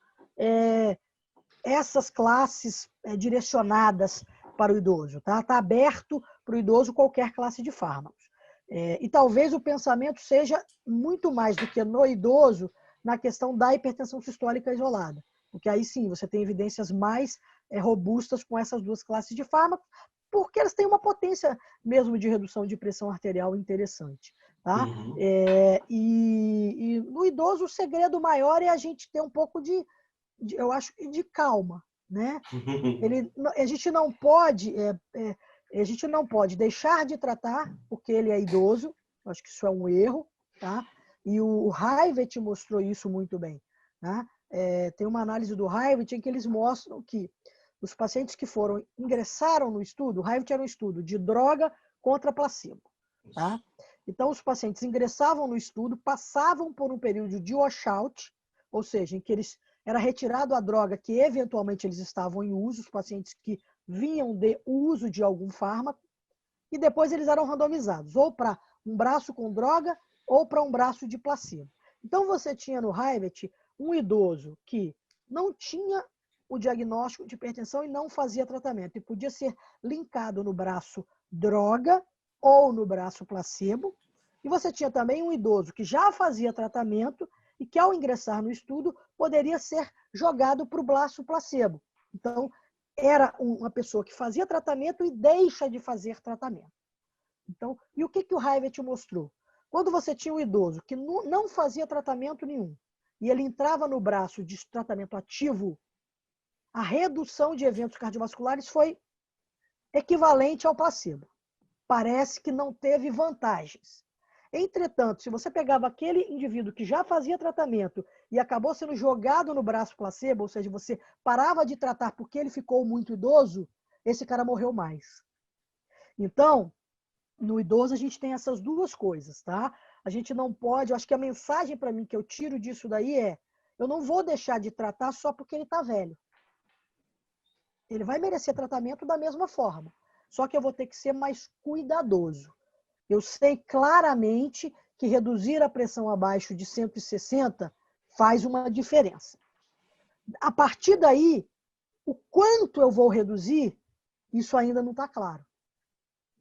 essas classes direcionadas para o idoso. Tá? Está aberto para o idoso qualquer classe de fármacos. E talvez o pensamento seja muito mais do que no idoso na questão da hipertensão sistólica isolada. Porque aí sim, você tem evidências mais robustas com essas duas classes de fármacos, porque elas têm uma potência mesmo de redução de pressão arterial interessante. Tá? E no idoso, o segredo maior é a gente ter um pouco eu acho, de calma. Né? A gente não pode deixar de tratar porque ele é idoso. Eu acho que isso é um erro. Tá? E o Hivett mostrou isso muito bem. Tá? Tem uma análise do Hivett em que eles mostram que os pacientes que ingressaram no estudo, o Hivett era um estudo de droga contra placebo. Tá? Então, os pacientes ingressavam no estudo, passavam por um período de washout, ou seja, em que era retirado a droga que eventualmente eles estavam em uso, os pacientes que vinham de uso de algum fármaco, e depois eles eram randomizados, ou para um braço com droga, ou para um braço de placebo. Então, você tinha no Hivett um idoso que não tinha o diagnóstico de hipertensão e não fazia tratamento, e podia ser linkado no braço droga ou no braço placebo. E você tinha também um idoso que já fazia tratamento e que, ao ingressar no estudo, poderia ser jogado para o braço placebo. Então, era uma pessoa que fazia tratamento e deixa de fazer tratamento. Então, e o que o Hivett mostrou? Quando você tinha um idoso que não fazia tratamento nenhum e ele entrava no braço de tratamento ativo, a redução de eventos cardiovasculares foi equivalente ao placebo. Parece que não teve vantagens. Entretanto, se você pegava aquele indivíduo que já fazia tratamento e acabou sendo jogado no braço placebo, ou seja, você parava de tratar porque ele ficou muito idoso, esse cara morreu mais. Então, no idoso a gente tem essas duas coisas, tá? A gente não pode, eu acho que a mensagem para mim que eu tiro disso daí é, eu não vou deixar de tratar só porque ele está velho. Ele vai merecer tratamento da mesma forma, só que eu vou ter que ser mais cuidadoso. Eu sei claramente que reduzir a pressão abaixo de 160 faz uma diferença. A partir daí, o quanto eu vou reduzir, isso ainda não está claro.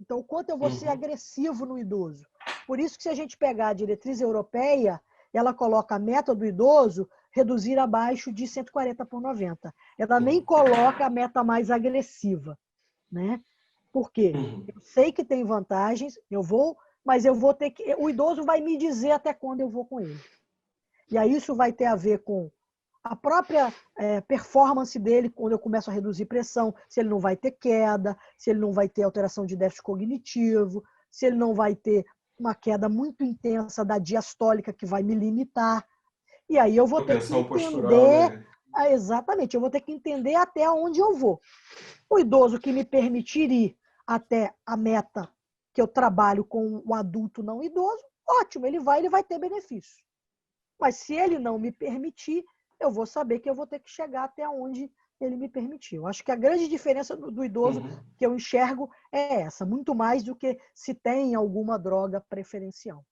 Então, o quanto eu vou ser agressivo no idoso. Por isso que se a gente pegar a diretriz europeia, ela coloca a meta do idoso reduzir abaixo de 140/90. Ela nem coloca a meta mais agressiva, né? Por quê? Eu sei que tem vantagens, mas eu vou ter que... O idoso vai me dizer até quando eu vou com ele. E aí isso vai ter a ver com a própria performance dele, quando eu começo a reduzir pressão, se ele não vai ter queda, se ele não vai ter alteração de déficit cognitivo, se ele não vai ter uma queda muito intensa da diastólica que vai me limitar. E aí eu vou ter que entender... Né? Exatamente, eu vou ter que entender até onde eu vou. O idoso que me permitir ir até a meta que eu trabalho com o adulto não idoso, ótimo, ele vai ter benefício. Mas se ele não me permitir, eu vou saber que eu vou ter que chegar até onde ele me permitiu. Acho que a grande diferença do idoso que eu enxergo é essa, muito mais do que se tem alguma droga preferencial.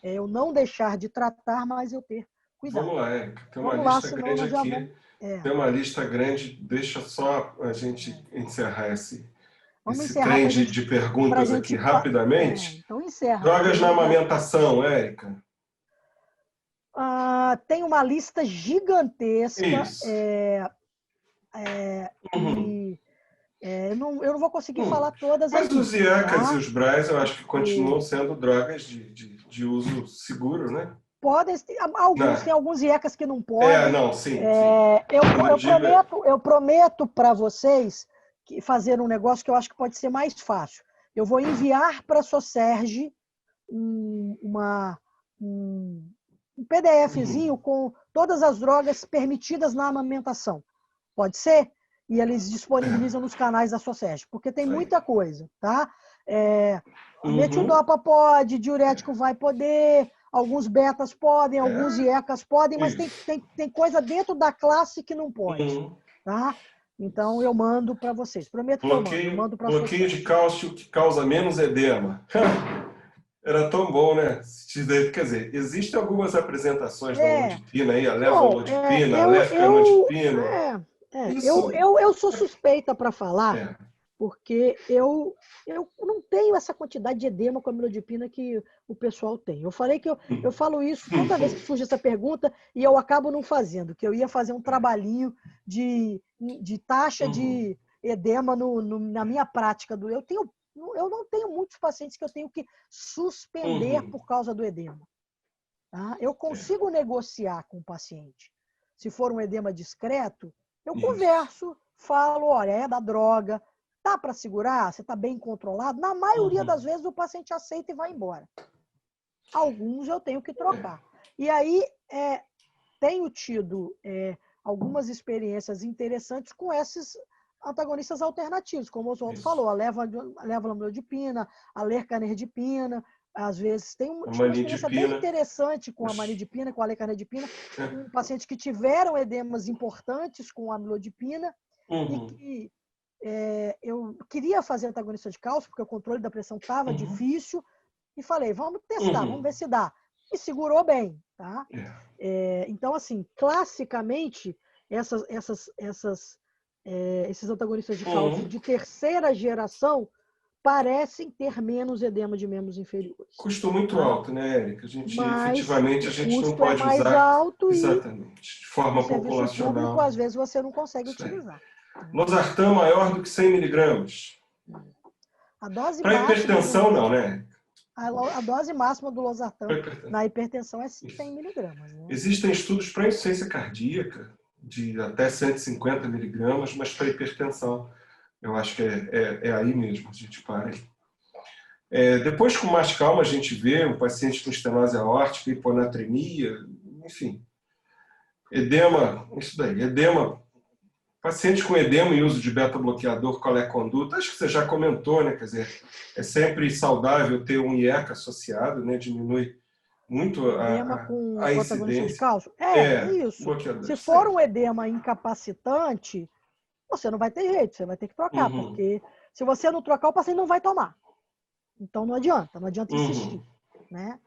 É eu não deixar de tratar, mas eu ter cuidado. Vamos lá, Érica. Tem uma lista grande aqui. Tem uma lista grande. Deixa só a gente encerrar esse trem de perguntas aqui rapidamente. Então encerra. Drogas na amamentação, Érica. Tem uma lista gigantesca. Eu não vou conseguir falar todas mas aqui. Mas os IECAs e os BRAs, eu acho que continuam sendo drogas de uso seguro, né? Podem, tem alguns IECAs que não podem. Sim. Eu prometo para vocês fazer um negócio que eu acho que pode ser mais fácil. Eu vou enviar para a Socerge um PDFzinho com todas as drogas permitidas na amamentação. Pode ser? E eles disponibilizam nos canais da Socerge, porque tem muita coisa, tá? Metildopa pode, diurético vai poder, alguns betas podem, alguns IECAs podem, mas tem coisa dentro da classe que não pode, tá? Então eu mando para vocês. Prometo que eu mando para vocês. Bloqueio de cálcio que causa menos edema. Era tão bom, né? Quer dizer, existem algumas apresentações da amlodipina aí, a levoamlodipina, a lefcanodipina. Eu sou suspeita para falar, porque eu não tenho essa quantidade de edema com a amlodipina que o pessoal tem. Eu falei que eu falo isso toda vez que surge essa pergunta e eu acabo não fazendo, que eu ia fazer um trabalhinho de taxa de edema na minha prática. Eu não tenho muitos pacientes que eu tenho que suspender por causa do edema. Tá? Eu consigo negociar com o paciente. Se for um edema discreto, eu converso, falo, olha, é da droga, tá para segurar? Você está bem controlado? Na maioria das vezes o paciente aceita e vai embora. Alguns eu tenho que trocar. E aí tenho tido algumas experiências interessantes com esses antagonistas alternativos, como o Oswaldo falou, a levoamlodipina, a lercanerdipina, às vezes tem uma experiência bem interessante com a manidipina, com a lercanerdipina, com pacientes que tiveram edemas importantes com a amlodipina e que eu queria fazer antagonista de cálcio, porque o controle da pressão estava difícil, e falei, vamos testar, vamos ver se dá. E segurou bem, tá? Então, assim, classicamente, esses antagonistas de cálcio de terceira geração parecem ter menos edema de membros inferiores. Custo muito alto, né, Érica? Efetivamente, a gente não pode usar alto exatamente, de forma populacional. Público, às vezes você não consegue utilizar. Losartan maior do que 100 miligramas. Para hipertensão, não, né? A dose máxima do Losartan na hipertensão é 100 miligramas. Né? Existem estudos para insuficiência cardíaca de até 150 miligramas, mas para hipertensão, eu acho que é aí mesmo, a gente para aí. Depois, com mais calma, a gente vê um paciente com estenose aórtica, hiponatremia, enfim. Edema, isso daí, edema Paciente com edema e uso de beta-bloqueador, qual é a conduta? Acho que você já comentou, né? Quer dizer, é sempre saudável ter um IECA associado, né? Diminui muito Edema com a protagonista de incidência. cálcio? É isso. Bloqueador, Se isso for aí. um edema incapacitante, você não vai ter jeito, você vai ter que trocar, Uhum, porque se você não trocar, o paciente não vai tomar. Então não adianta insistir, uhum. né?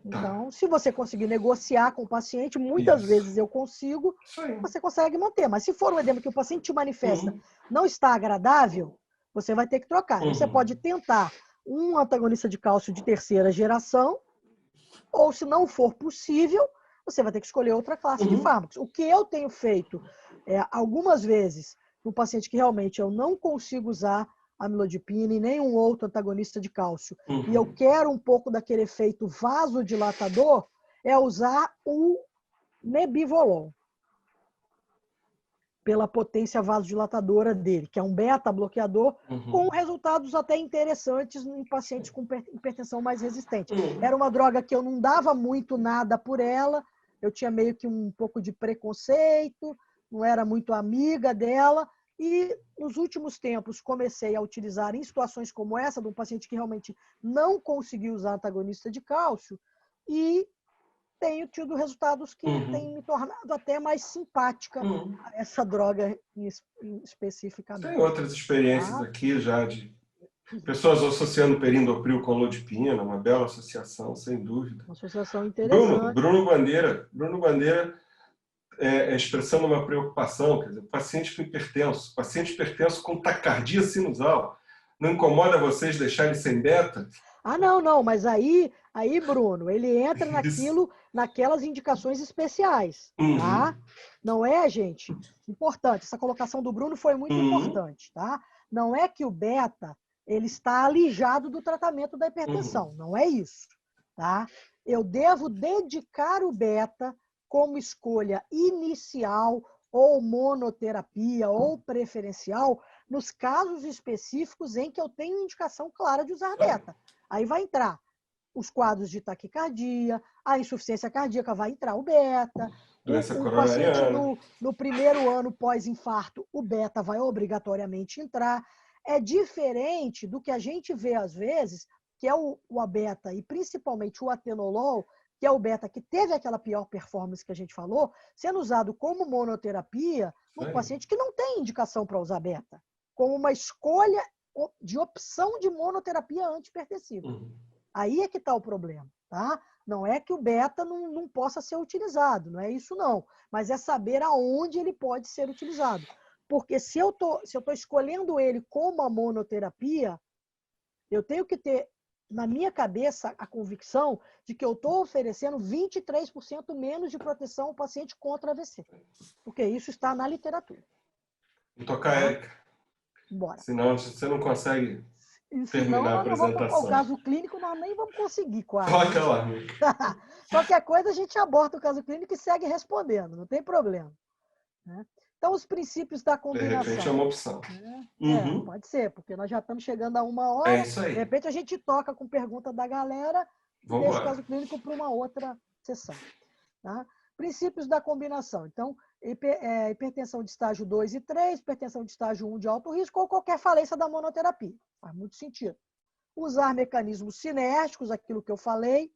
Tá, Então, se você conseguir negociar com o paciente, muitas isso. vezes eu consigo, Isso aí. você consegue manter. Mas se for um edema que o paciente te manifesta Uhum, não está agradável, você vai ter que trocar. Aí você uhum, pode tentar um antagonista de cálcio de terceira geração, ou se não for possível, você vai ter que escolher outra classe de uhum, fármacos. O que eu tenho feito algumas vezes no paciente que realmente eu não consigo usar amlodipina e nenhum outro antagonista de cálcio, e eu uhum, quero um pouco daquele efeito vasodilatador, é usar o nebivolol, pela potência vasodilatadora dele, que é um beta-bloqueador, com uhum, resultados até interessantes em pacientes com hipertensão mais resistente. uhum, Era uma droga que eu não dava muito nada por ela, eu tinha meio que um pouco de preconceito, não era muito amiga dela, e nos últimos tempos comecei a utilizar em situações como essa, de um paciente que realmente não conseguiu usar antagonista de cálcio, e tenho tido resultados que uhum, têm me tornado até mais simpática uhum. a essa droga Tem especificamente. outras experiências Tá? aqui já de pessoas associando perindopril com lodipina, uma bela associação, sem dúvida. Uma associação Bruno, interessante. Bruno Bandeira expressando uma preocupação, quer dizer, paciente hipertenso com taquicardia sinusal, não incomoda vocês deixarem sem beta? Ah, não, mas aí, Bruno, ele entra Isso. naquelas indicações especiais, tá? Uhum, Não é, gente, importante. Essa colocação do Bruno foi muito uhum, importante, tá? Não é que o beta ele está alijado do tratamento da uhum. hipertensão, não é isso, tá? Eu devo dedicar o beta como escolha inicial ou monoterapia ou preferencial nos casos específicos em que eu tenho indicação clara de usar beta. Aí vai entrar os quadros de taquicardia, a insuficiência cardíaca, vai entrar o beta, Doença o paciente coronariana. no primeiro ano pós-infarto, o beta vai obrigatoriamente entrar. É diferente do que a gente vê às vezes, que é o beta e principalmente o atenolol, que é o beta que teve aquela pior performance que a gente falou, sendo usado como monoterapia Isso num aí. paciente que não tem indicação para usar beta, como uma escolha de opção de monoterapia antihipertensiva. Uhum. Aí é que está o problema, tá? Não é que o beta não possa ser utilizado, não é isso não. Mas é saber aonde ele pode ser utilizado. Porque se eu tô escolhendo ele como a monoterapia, eu tenho que ter na minha cabeça a convicção de que eu estou oferecendo 23% menos de proteção ao paciente contra AVC. Porque isso está na literatura. Vou tocar, Tá? Érica. Bora. Senão você não consegue E senão terminar a nós não vamos tocar o apresentação. caso clínico, nós nem vamos conseguir quase, Toca né? lá, amigo. Qualquer coisa a gente aborda o caso clínico e segue respondendo, não tem problema. Né? Então, os princípios da De repente é combinação. uma opção. Né? Uhum. Pode ser, porque nós já estamos chegando a 1 hora, É isso de aí. repente a gente toca com pergunta da galera e Vamos deixa o embora. caso clínico para uma outra sessão. Tá? Princípios da combinação. Então, hipertensão de estágio 2 e 3, hipertensão de estágio 1 de alto risco ou qualquer falência da monoterapia. Faz muito sentido. Usar mecanismos sinérgicos, aquilo que eu falei,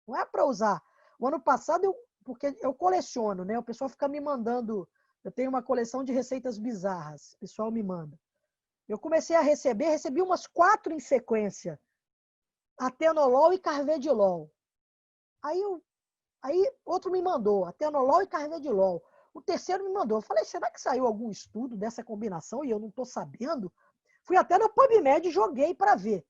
não é para usar. O ano passado, porque eu coleciono, né? O pessoal fica me mandando. Eu tenho uma coleção de receitas bizarras. O pessoal me manda. Eu comecei a recebi umas 4 em sequência. Atenolol e carvedilol. Aí outro me mandou, atenolol e carvedilol. O terceiro me mandou. Eu falei, será que saiu algum estudo dessa combinação e eu não estou sabendo? Fui até no PubMed e joguei para ver.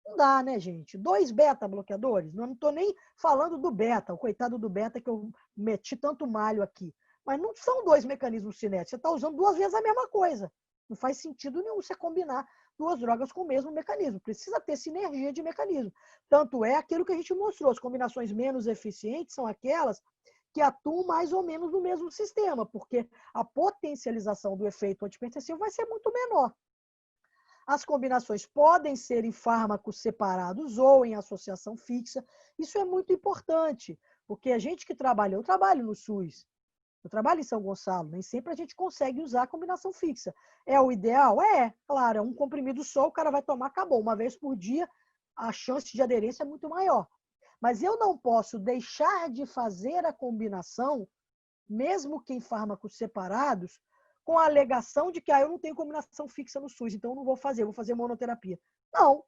Não dá, né, gente? 2 beta-bloqueadores? Não estou nem falando do beta, o coitado do beta que eu meti tanto malho aqui. Mas não são 2 mecanismos cinéticos. Você está usando 2 vezes a mesma coisa. Não faz sentido nenhum você combinar 2 drogas com o mesmo mecanismo. Precisa ter sinergia de mecanismo. Tanto é aquilo que a gente mostrou. As combinações menos eficientes são aquelas que atuam mais ou menos no mesmo sistema, porque a potencialização do efeito antihipertensivo vai ser muito menor. As combinações podem ser em fármacos separados ou em associação fixa. Isso é muito importante, porque a gente que trabalha, eu trabalho no SUS, Eu trabalho em São Gonçalo, nem sempre a gente consegue usar a combinação fixa. É o ideal? É, claro, é um comprimido só, o cara vai tomar, acabou. Uma vez por dia, a chance de aderência é muito maior. Mas eu não posso deixar de fazer a combinação, mesmo que em fármacos separados, com a alegação de que eu não tenho combinação fixa no SUS, então eu não vou fazer, vou fazer monoterapia. Não.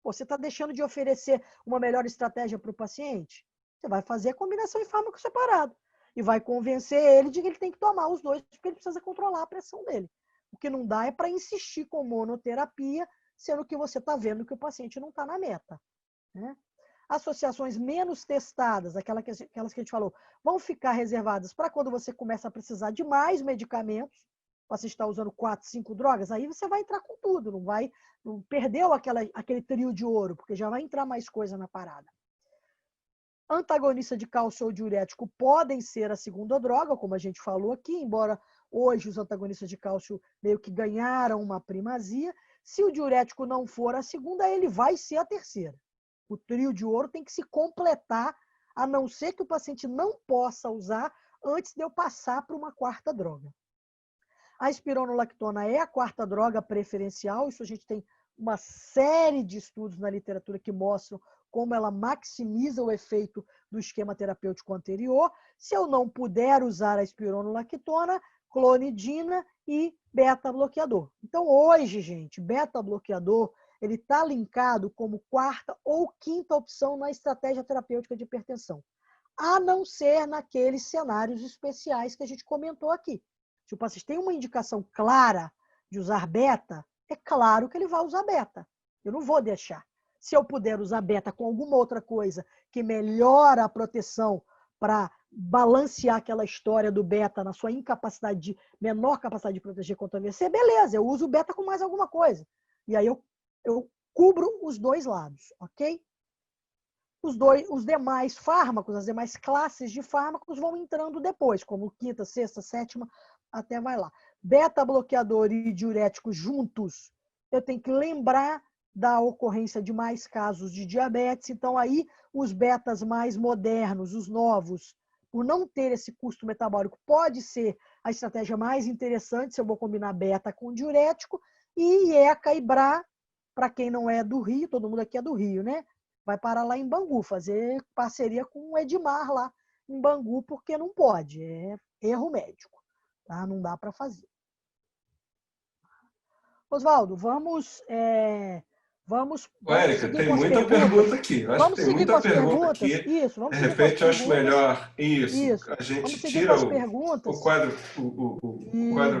Você está deixando de oferecer uma melhor estratégia para o paciente? Você vai fazer a combinação em fármaco separado e vai convencer ele de que ele tem que tomar os dois, porque ele precisa controlar a pressão dele. O que não dá é para insistir com monoterapia, sendo que você está vendo que o paciente não está na meta, né? Associações menos testadas, aquelas que a gente falou, vão ficar reservadas para quando você começa a precisar de mais medicamentos. Você está usando 4, 5 drogas, aí você vai entrar com tudo, não perdeu aquele trio de ouro, porque já vai entrar mais coisa na parada. Antagonista de cálcio ou diurético podem ser a segunda droga, como a gente falou aqui, embora hoje os antagonistas de cálcio meio que ganharam uma primazia. Se o diurético não for a segunda, ele vai ser a terceira. O trio de ouro tem que se completar, a não ser que o paciente não possa usar antes de eu passar para uma quarta droga. A espironolactona é a quarta droga preferencial, isso a gente tem uma série de estudos na literatura que mostram como ela maximiza o efeito do esquema terapêutico anterior. Se eu não puder usar a espironolactona, clonidina e beta-bloqueador. Então, hoje, gente, beta-bloqueador, ele está linkado como quarta ou quinta opção na estratégia terapêutica de hipertensão, a não ser naqueles cenários especiais que a gente comentou aqui. Se o paciente tem uma indicação clara de usar beta, é claro que ele vai usar beta. Eu não vou deixar. Se eu puder usar beta com alguma outra coisa que melhora a proteção para balancear aquela história do beta na sua menor capacidade de proteger contra a AVC, beleza, eu uso o beta com mais alguma coisa. E aí eu cubro os dois lados, ok? Os demais fármacos, as demais classes de fármacos vão entrando depois, como quinta, sexta, sétima, até vai lá. Beta-bloqueador e diurético juntos, eu tenho que lembrar da ocorrência de mais casos de diabetes. Então, aí, os betas mais modernos, os novos, por não ter esse custo metabólico, pode ser a estratégia mais interessante, se eu vou combinar beta com diurético, e IECA e BRA, para quem não é do Rio, todo mundo aqui é do Rio, né? Vai parar lá em Bangu, fazer parceria com o Edmar lá em Bangu, porque não pode, é erro médico, tá? Não dá para fazer. Oswaldo, vamos Érica, tem muita pergunta aqui. Eu acho que tem muita pergunta aqui. Isso, vamos de repente, eu acho melhor a gente vamos tira o quadro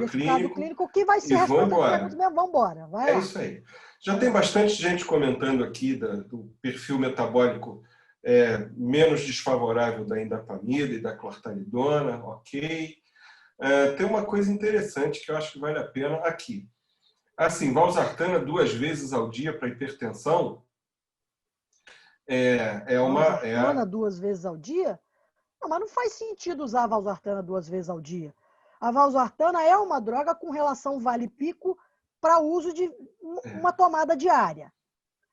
clínico, que vai ser respondendo as perguntas mesmo. Vamos embora. É isso aí. Já tem bastante gente comentando aqui do perfil metabólico menos desfavorável da indapamida e da clortalidona, ok. Tem uma coisa interessante que eu acho que vale a pena aqui. Assim, valsartana 2 vezes ao dia para hipertensão Valsartana 2 vezes ao dia? Não, mas não faz sentido usar a valsartana 2 vezes ao dia. A valsartana é uma droga com relação vale-pico para uso de uma tomada diária.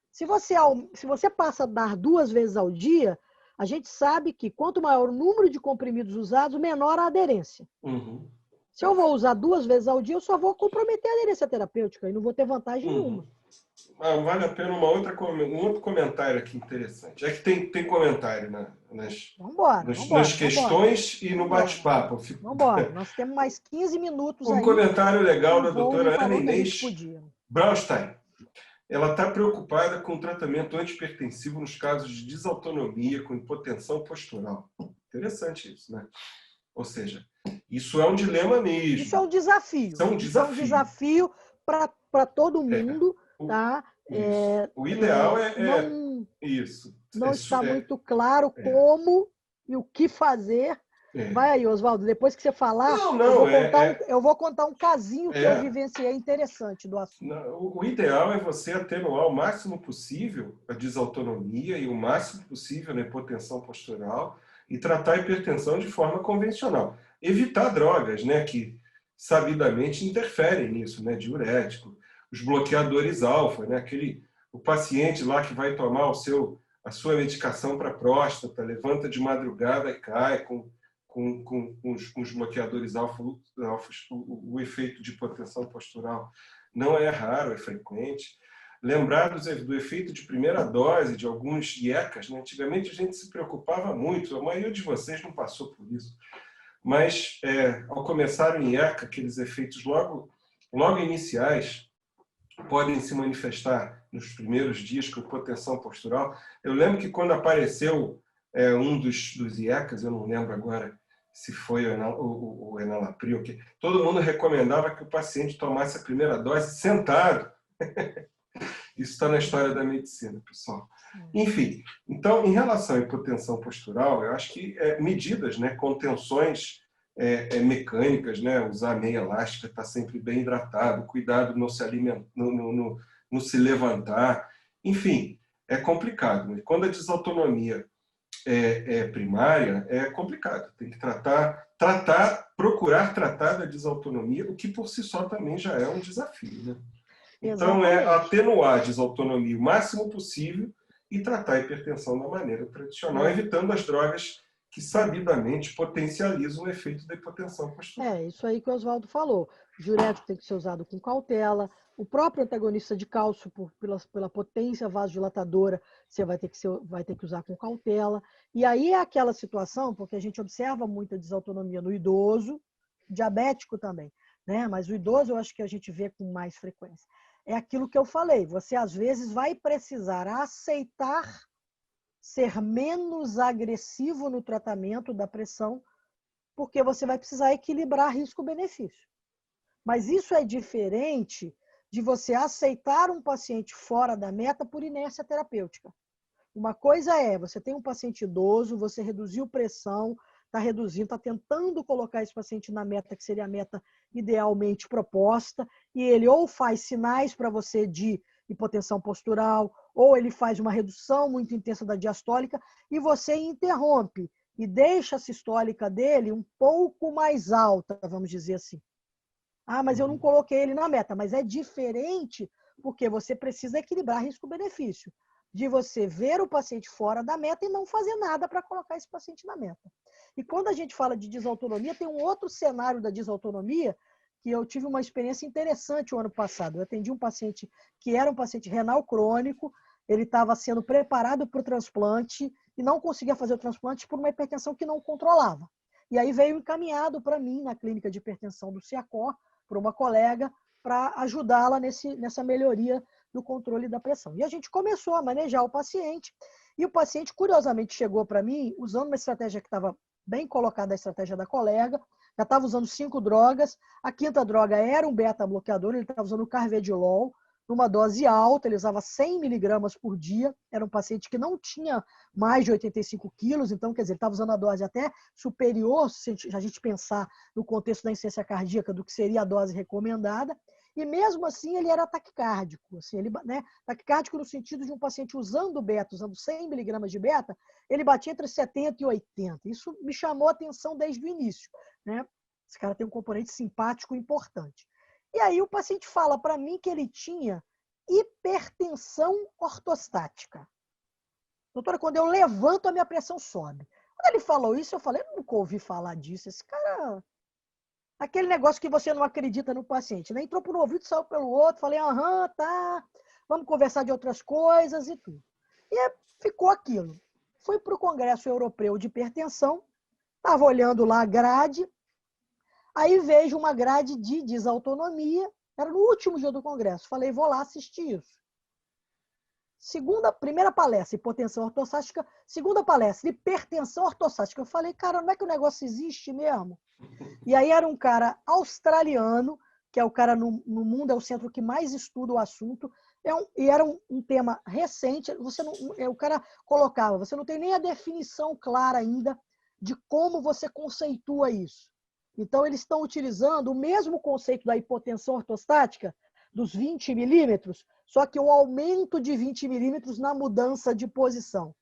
Se você passa a dar 2 vezes ao dia, a gente sabe que quanto maior o número de comprimidos usados, menor a aderência. Uhum. Se eu vou usar 2 vezes ao dia, eu só vou comprometer a aderência terapêutica e não vou ter vantagem nenhuma. Vale a pena um outro comentário aqui interessante. É que tem comentário nas questões e no bate-papo. Vamos embora. Nós temos mais 15 minutos aí. Um comentário legal da doutora Ana Inês Braunstein. Ela está preocupada com o tratamento antihipertensivo nos casos de desautonomia com hipotensão postural. Interessante isso, né? Ou seja, isso é um dilema mesmo. Isso é um desafio. Isso é um desafio para todo mundo. Tá? O ideal não está muito claro como e o que fazer. Vai aí, Oswaldo, depois que você falar, eu vou contar um casinho que eu vivenciei interessante do assunto. O ideal é você atenuar o máximo possível a desautonomia e o máximo possível a hipotensão postural e tratar a hipertensão de forma convencional. Evitar drogas, né, que sabidamente interferem nisso, né, diurético, os bloqueadores alfa, né, o paciente lá que vai tomar a sua medicação para próstata, levanta de madrugada e cai com com os bloqueadores alfas, o efeito de hipotensão postural não é raro, é frequente. Lembrar do efeito de primeira dose de alguns IECAs, né? Antigamente a gente se preocupava muito, a maioria de vocês não passou por isso, mas ao começar o IECA, aqueles efeitos logo iniciais podem se manifestar nos primeiros dias com hipotensão postural. Eu lembro que quando apareceu um dos IECAs, eu não lembro agora se foi o enalapril, que todo mundo recomendava que o paciente tomasse a primeira dose sentado. Isso está na história da medicina, pessoal. Enfim, então, em relação à hipotensão postural, eu acho que medidas, né, contenções mecânicas, né, usar meia elástica, estar sempre bem hidratado, cuidado não se alimentar, não se levantar, enfim, é complicado. Né? Quando a desautonomia primária, é complicado. Tem que procurar tratar da desautonomia, o que por si só também já é um desafio. Né? Então, atenuar a desautonomia o máximo possível e tratar a hipertensão da maneira tradicional, evitando as drogas que sabidamente potencializam o efeito da hipotensão postural. Isso aí que o Oswaldo falou. O diurético tem que ser usado com cautela. O próprio antagonista de cálcio, pela potência vasodilatadora, você vai ter que usar com cautela. E aí é aquela situação, porque a gente observa muita desautonomia no idoso, diabético também, né? Mas o idoso eu acho que a gente vê com mais frequência. É aquilo que eu falei, você às vezes vai precisar aceitar ser menos agressivo no tratamento da pressão, porque você vai precisar equilibrar risco-benefício. Mas isso é diferente de você aceitar um paciente fora da meta por inércia terapêutica. Uma coisa você tem um paciente idoso, você reduziu pressão, está reduzindo, está tentando colocar esse paciente na meta, que seria a meta idealmente proposta, e ele ou faz sinais para você de hipotensão postural, ou ele faz uma redução muito intensa da diastólica, e você interrompe e deixa a sistólica dele um pouco mais alta, vamos dizer assim. Mas eu não coloquei ele na meta. Mas é diferente porque você precisa equilibrar risco-benefício. De você ver o paciente fora da meta e não fazer nada para colocar esse paciente na meta. E quando a gente fala de desautonomia, tem um outro cenário da desautonomia que eu tive uma experiência interessante o ano passado. Eu atendi um paciente que era um paciente renal crônico, ele estava sendo preparado para o transplante e não conseguia fazer o transplante por uma hipertensão que não controlava. E aí veio encaminhado para mim na clínica de hipertensão do CIACOR, por uma colega, para ajudá-la nessa melhoria do controle da pressão. E a gente começou a manejar o paciente, e o paciente, curiosamente, chegou para mim usando uma estratégia que estava bem colocada, a estratégia da colega, já estava usando 5 drogas, a 5ª droga era um beta-bloqueador, ele estava usando o carvedilol, numa dose alta, ele usava 100 miligramas por dia, era um paciente que não tinha mais de 85 quilos, então, quer dizer, ele estava usando a dose até superior, se a gente pensar no contexto da insuficiência cardíaca, do que seria a dose recomendada, e mesmo assim ele era taquicárdico, assim, taquicárdico no sentido de um paciente usando beta, usando 100 miligramas de beta, ele batia entre 70 e 80. Isso me chamou a atenção desde o início, né? Esse cara tem um componente simpático importante. E aí o paciente fala para mim que ele tinha hipertensão ortostática. Doutora, quando eu levanto, a minha pressão sobe. Quando ele falou isso, eu falei, eu nunca ouvi falar disso. Esse cara... Aquele negócio que você não acredita no paciente, né? Entrou por um ouvido, saiu pelo outro. Falei, tá, vamos conversar de outras coisas e tudo. E ficou aquilo. Fui para o Congresso Europeu de Hipertensão, estava olhando lá a grade, aí vejo uma grade de desautonomia, era no último dia do congresso. Falei, vou lá assistir isso. Primeira palestra, hipotensão ortostática. Segunda palestra, hipertensão ortostática. Eu falei, cara, não é que o negócio existe mesmo? E aí era um cara australiano, que é o cara no mundo, é o centro que mais estuda o assunto, e era um tema recente. O cara colocava, você não tem nem a definição clara ainda de como você conceitua isso. Então, eles estão utilizando o mesmo conceito da hipotensão ortostática, dos 20 milímetros, só que o aumento de 20 milímetros na mudança de posição.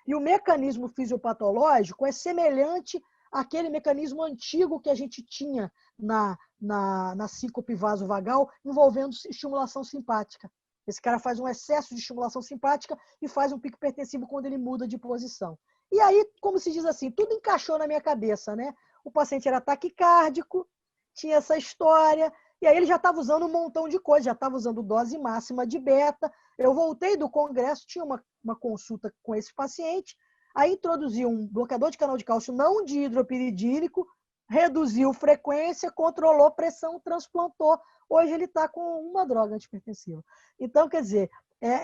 E o mecanismo fisiopatológico é semelhante àquele mecanismo antigo que a gente tinha na síncope vasovagal, envolvendo estimulação simpática. Esse cara faz um excesso de estimulação simpática e faz um pico hipertensivo quando ele muda de posição. E aí, como se diz assim, tudo encaixou na minha cabeça, né? O paciente era taquicárdico, tinha essa história, e aí ele já estava usando um montão de coisa, já estava usando dose máxima de beta. Eu voltei do congresso, tinha uma consulta com esse paciente, aí introduzi um bloqueador de canal de cálcio não dihidropiridínico, reduziu frequência, controlou pressão, transplantou. Hoje ele está com uma droga antihipertensiva. Então, quer dizer,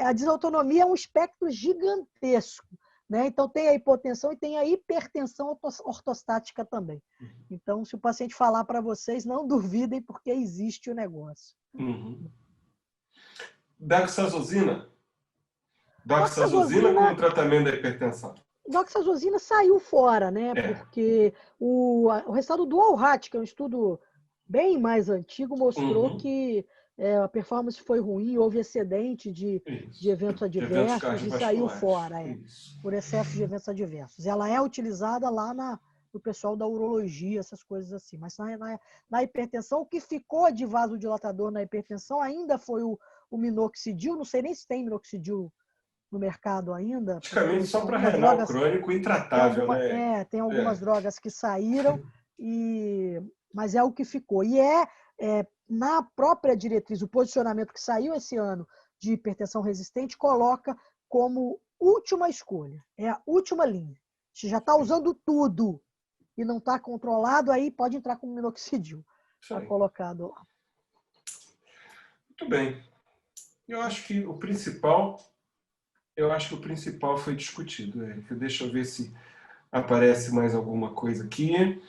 a desautonomia é um espectro gigantesco, né? Então, tem a hipotensão e tem a hipertensão ortostática também. Então, se o paciente falar para vocês, não duvidem, porque existe o negócio. Doxazosina? Doxazosina como tratamento da hipertensão? Doxazosina saiu fora, né? Porque o resultado do ALHAT, que é um estudo bem mais antigo, mostrou que a performance foi ruim, houve excedente de eventos adversos e saiu fora, por excesso de eventos adversos. Ela é utilizada lá no pessoal da urologia, essas coisas assim. Mas na hipertensão, o que ficou de vasodilatador na hipertensão ainda foi o minoxidil. Não sei nem se tem minoxidil no mercado ainda. Praticamente só para renal crônico intratável, né? Tem algumas drogas que saíram, mas é o que ficou. E na própria diretriz, o posicionamento que saiu esse ano de hipertensão resistente coloca como última escolha. É a última linha. Se já está usando tudo e não está controlado, aí pode entrar com minoxidil. Está colocado lá. Muito bem. Eu acho que o principal foi discutido, Érica. Deixa eu ver se aparece mais alguma coisa aqui.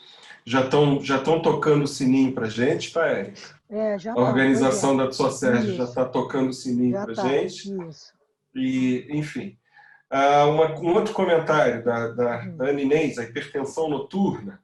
Já estão tocando o sininho para a gente, tá, Érica? A organização da Socerj já está tocando o sininho para a gente. Isso. E, enfim. Um outro comentário da Ana Inês, a hipertensão noturna,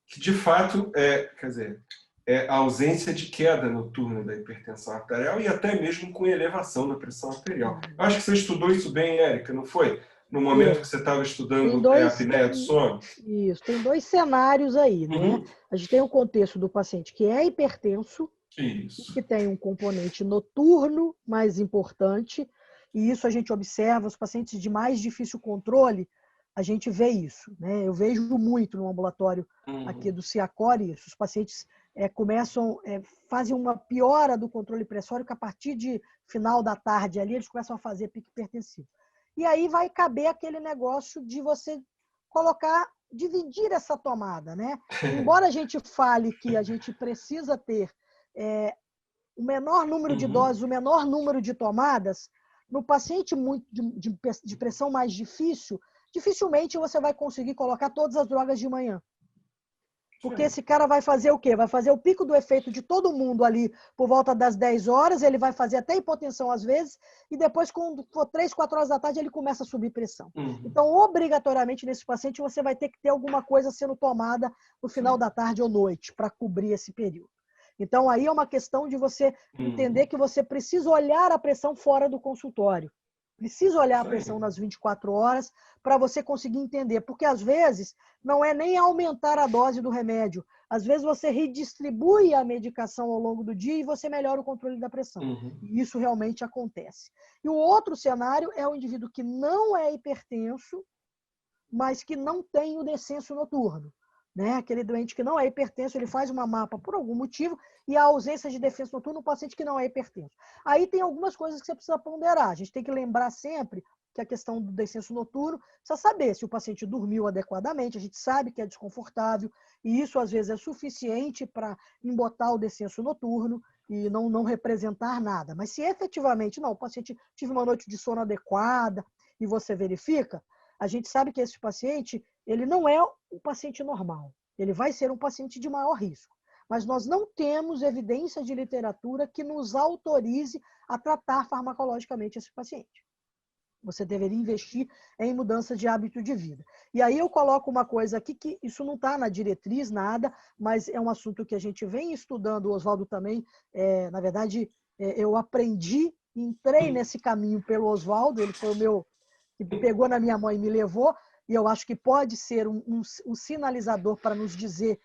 que de fato é a ausência de queda noturna da hipertensão arterial e até mesmo com elevação da pressão arterial. Eu acho que você estudou isso bem, Érica, não foi? No momento que você estava estudando a apneia do sono? Isso, tem 2 cenários aí, né? A gente tem o contexto do paciente que é hipertenso, que tem um componente noturno mais importante, e isso a gente observa, os pacientes de mais difícil controle, a gente vê isso, né? Eu vejo muito no ambulatório aqui do CIACOR isso. Os pacientes fazem uma piora do controle pressório que a partir de final da tarde ali eles começam a fazer pico hipertensivo. E aí vai caber aquele negócio de você dividir essa tomada, né? Embora a gente fale que a gente precisa ter o menor número de doses, o menor número de tomadas, no paciente muito de pressão mais difícil, dificilmente você vai conseguir colocar todas as drogas de manhã. Porque esse cara vai fazer o quê? Vai fazer o pico do efeito de todo mundo ali por volta das 10 horas, ele vai fazer até hipotensão às vezes, e depois, quando for 3, 4 horas da tarde, ele começa a subir pressão. Então, obrigatoriamente, nesse paciente, você vai ter que ter alguma coisa sendo tomada no final da tarde ou noite, para cobrir esse período. Então, aí é uma questão de você entender que você precisa olhar a pressão fora do consultório. Precisa olhar a pressão nas 24 horas para você conseguir entender. Porque, às vezes, não é nem aumentar a dose do remédio. Às vezes, você redistribui a medicação ao longo do dia e você melhora o controle da pressão. E isso realmente acontece. E o outro cenário é o indivíduo que não é hipertenso, mas que não tem o descenso noturno. Né? Aquele doente que não é hipertenso, ele faz uma mapa por algum motivo e a ausência de descenso noturno no paciente que não é hipertenso. Aí tem algumas coisas que você precisa ponderar. A gente tem que lembrar sempre que a questão do descenso noturno precisa saber se o paciente dormiu adequadamente, a gente sabe que é desconfortável e isso às vezes é suficiente para embotar o descenso noturno e não representar nada. Mas se efetivamente, o paciente tive uma noite de sono adequada e você verifica, a gente sabe que esse paciente, ele não é um paciente normal. Ele vai ser um paciente de maior risco. Mas nós não temos evidência de literatura que nos autorize a tratar farmacologicamente esse paciente. Você deveria investir em mudança de hábito de vida. E aí eu coloco uma coisa aqui, que isso não está na diretriz, nada, mas é um assunto que a gente vem estudando, o Oswaldo também. Na verdade, eu aprendi, entrei nesse caminho pelo Oswaldo, ele foi o meu... que pegou na minha mão e me levou, e eu acho que pode ser um sinalizador para nos dizer,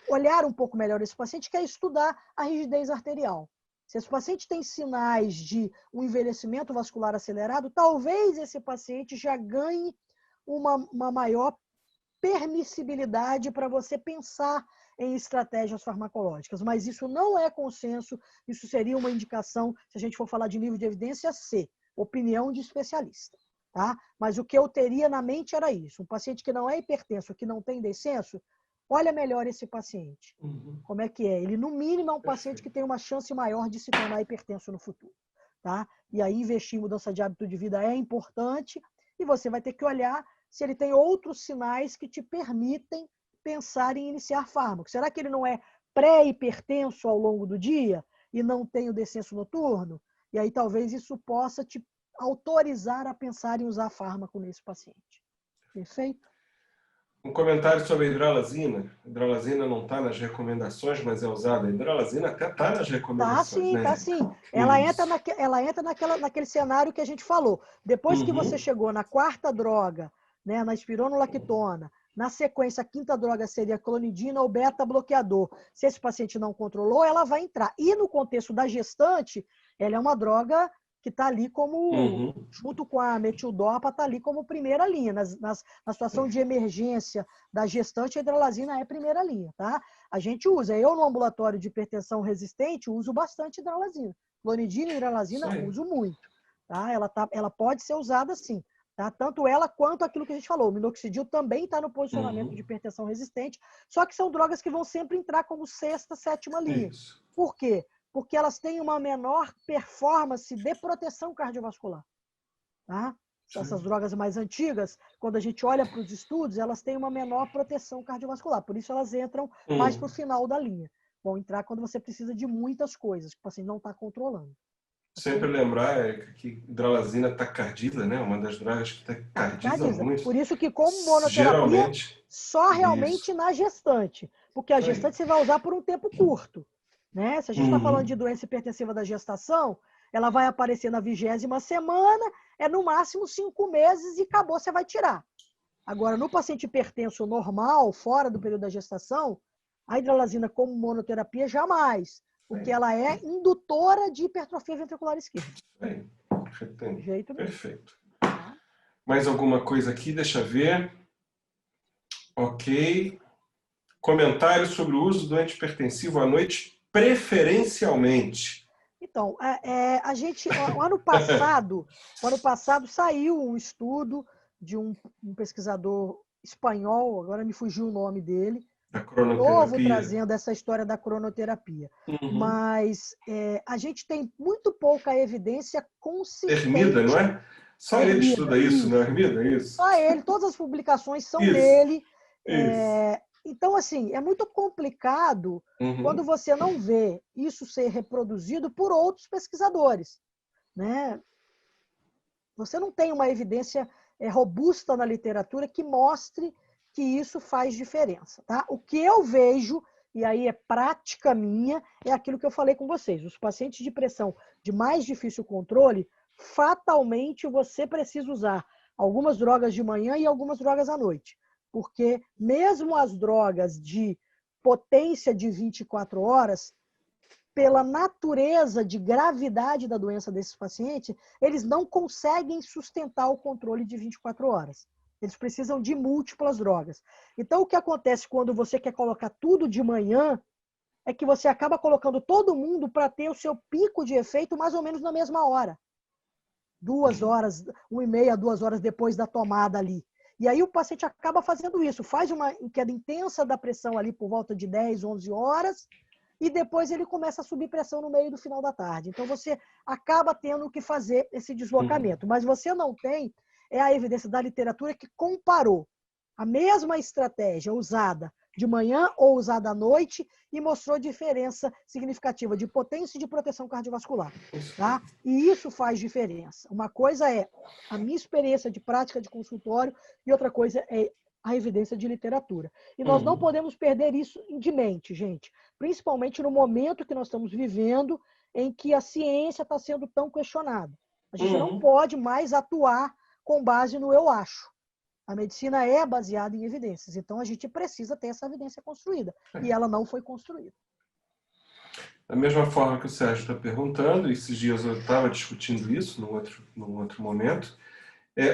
olhar um pouco melhor esse paciente, que é estudar a rigidez arterial. Se esse paciente tem sinais de um envelhecimento vascular acelerado, talvez esse paciente já ganhe uma maior permissibilidade para você pensar em estratégias farmacológicas. Mas isso não é consenso, isso seria uma indicação, se a gente for falar de nível de evidência, C, opinião de especialista. Tá? Mas o que eu teria na mente era isso. Um paciente que não é hipertenso, que não tem descenso, olha melhor esse paciente. Como é que é? Ele, no mínimo, é um paciente que tem uma chance maior de se tornar hipertenso no futuro. Tá? E aí, investir em mudança de hábito de vida é importante e você vai ter que olhar se ele tem outros sinais que te permitem pensar em iniciar fármaco. Será que ele não é pré-hipertenso ao longo do dia e não tem o descenso noturno? E aí, talvez isso possa te autorizar a pensar em usar fármaco nesse paciente. Perfeito? Um comentário sobre a hidralazina. A hidralazina não está nas recomendações, mas é usada. A hidralazina até está nas recomendações, né? Tá sim. Ela entra naquele cenário que a gente falou. Depois que você chegou na quarta droga, né, na espironolactona, na sequência, a quinta droga seria clonidina ou beta-bloqueador. Se esse paciente não controlou, ela vai entrar. E no contexto da gestante, ela é uma droga que está ali como, junto com a metildopa, está ali como primeira linha. Na situação de emergência da gestante, a hidralazina é primeira linha, tá? A gente usa. Eu, no ambulatório de hipertensão resistente, uso bastante hidralazina. Clonidina e hidralazina, uso muito. Tá? Ela pode ser usada sim. Tá? Tanto ela quanto aquilo que a gente falou. O minoxidil também está no posicionamento de hipertensão resistente, só que são drogas que vão sempre entrar como sexta, sétima linha. Isso. Por quê? Porque elas têm uma menor performance de proteção cardiovascular. Tá? Essas drogas mais antigas, quando a gente olha para os estudos, elas têm uma menor proteção cardiovascular. Por isso elas entram mais para o final da linha. Vão entrar quando você precisa de muitas coisas, que o paciente não está controlando. Sempre lembrar, Érica, que hidralazina tacardiza, né? Uma das drogas que tacardiza muito. Por isso que, como monoterapia, geralmente, só realmente na gestante. Porque a gestante você vai usar por um tempo curto. Né? Se a gente está falando de doença hipertensiva da gestação, ela vai aparecer na 20ª semana, é no máximo 5 meses e acabou, você vai tirar. Agora, no paciente hipertenso normal, fora do período da gestação, a hidralazina como monoterapia, jamais. Porque ela é indutora de hipertrofia ventricular esquerda. De jeito mesmo. Perfeito. Mais alguma coisa aqui? Deixa eu ver. Ok. Comentário sobre o uso do antihipertensivo à noite, preferencialmente. Então, a gente, o ano passado saiu um estudo de um pesquisador espanhol, agora me fugiu o nome dele, novo, trazendo essa história da cronoterapia. Mas a gente tem muito pouca evidência consistente. Hermida, não é? Só ele estuda isso, não é, Hermida? Isso. Só ele, todas as publicações são dele. Então, assim, é muito complicado quando você não vê isso ser reproduzido por outros pesquisadores. Né? Você não tem uma evidência robusta na literatura que mostre que isso faz diferença. Tá? O que eu vejo, e aí é prática minha, é aquilo que eu falei com vocês. Os pacientes de pressão de mais difícil controle, fatalmente você precisa usar algumas drogas de manhã e algumas drogas à noite. Porque mesmo as drogas de potência de 24 horas, pela natureza de gravidade da doença desses pacientes, eles não conseguem sustentar o controle de 24 horas. Eles precisam de múltiplas drogas. Então, o que acontece quando você quer colocar tudo de manhã é que você acaba colocando todo mundo para ter o seu pico de efeito mais ou menos na mesma hora. 2 horas, 1h30, 2 horas depois da tomada ali. E aí o paciente acaba fazendo isso, faz uma queda intensa da pressão ali por volta de 10, 11 horas, e depois ele começa a subir pressão no meio do final da tarde. Então você acaba tendo que fazer esse deslocamento. Mas você não tem a evidência da literatura que comparou a mesma estratégia usada de manhã ou usada à noite e mostrou diferença significativa de potência e de proteção cardiovascular. Tá? E isso faz diferença. Uma coisa é a minha experiência de prática de consultório e outra coisa é a evidência de literatura. E nós não podemos perder isso de mente, gente. Principalmente no momento que nós estamos vivendo, em que a ciência está sendo tão questionada. A gente não pode mais atuar com base no eu acho. A medicina é baseada em evidências, então a gente precisa ter essa evidência construída. E ela não foi construída. Da mesma forma que o Sérgio está perguntando, esses dias eu estava discutindo isso num outro momento,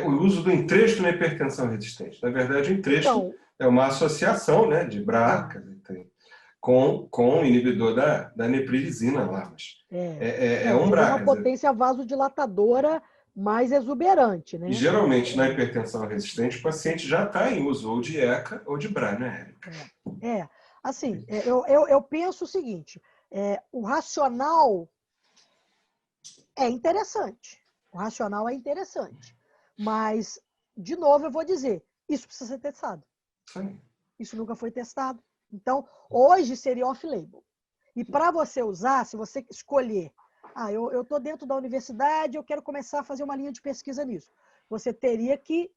o uso do entresto na hipertensão resistente. Na verdade, o entresto é uma associação, né, de BRCA com o inibidor da neprilisina lá. Mas um BRCA. Uma potência vasodilatadora mais exuberante, né? E geralmente, na hipertensão resistente, o paciente já está em uso ou de ECA ou de BRA, né, Érica? Assim, eu penso o seguinte, o racional é interessante. O racional é interessante. Mas, de novo, eu vou dizer, isso precisa ser testado. Sim. Isso nunca foi testado. Então, hoje seria off-label. E para você usar, se você escolher, eu estou dentro da universidade, eu quero começar a fazer uma linha de pesquisa nisso. Você teria que,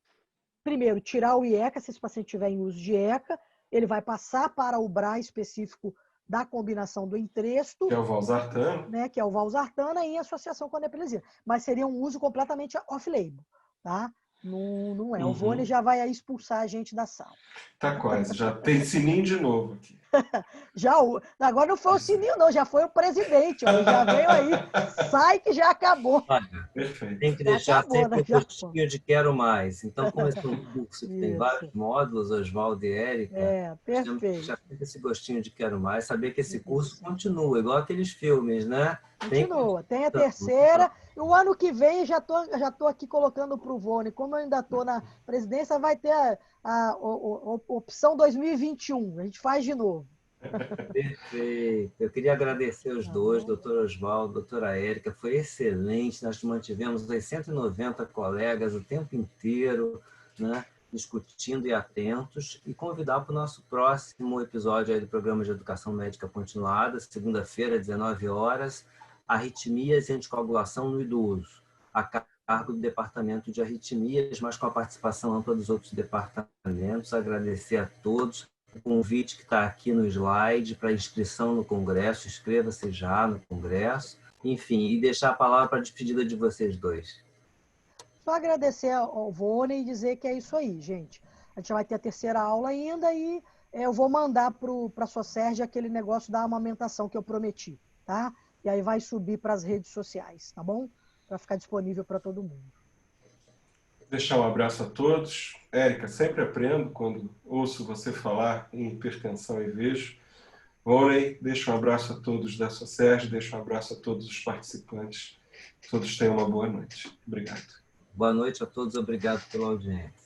primeiro, tirar o IECA, se esse paciente tiver em uso de ECA, ele vai passar para o BRA específico da combinação do entresto, que é o valsartana, né, que é o valsartana em associação com a neprilisina. Mas seria um uso completamente off-label, tá? Não é. O Vônei já vai expulsar a gente da sala. Tá quase, já tem sininho de novo aqui. Agora não foi o sininho, não, já foi o presidente. Ele já veio aí, sai que já acabou. Olha, perfeito. Tem que deixar sempre o gostinho de quero mais. Então, como esse é um curso que tem vários módulos, Oswaldo e Érica, temos que deixar sempre esse gostinho de quero mais, saber que esse curso continua, igual aqueles filmes, né? Continua. Tem a terceira. E o ano que vem, já tô aqui colocando para o Vônei, como eu ainda estou na presidência, vai ter a opção 2021. A gente faz de novo. Perfeito. Eu queria agradecer os dois, doutor Oswaldo, doutora Érica, foi excelente. Nós mantivemos os 190 colegas o tempo inteiro, né, discutindo e atentos, e convidar para o nosso próximo episódio aí do Programa de Educação Médica Continuada, segunda-feira, 19 horas, arritmias e anticoagulação no idoso, a cargo do Departamento de Arritmias, mas com a participação ampla dos outros departamentos. Agradecer a todos. O convite que está aqui no slide para inscrição no Congresso, inscreva-se já no Congresso, enfim, e deixar a palavra para a despedida de vocês dois. Só agradecer ao Vônei e dizer que é isso aí, gente. A gente vai ter a terceira aula ainda e eu vou mandar para a Socerge aquele negócio da amamentação que eu prometi, tá? E aí vai subir para as redes sociais, tá bom? Para ficar disponível para todo mundo. Deixar um abraço a todos. Érica, sempre aprendo quando ouço você falar em hipertensão e vejo. Vônei, deixa um abraço a todos da Socerge, deixa um abraço a todos os participantes. Todos tenham uma boa noite. Obrigado. Boa noite a todos, obrigado pela audiência.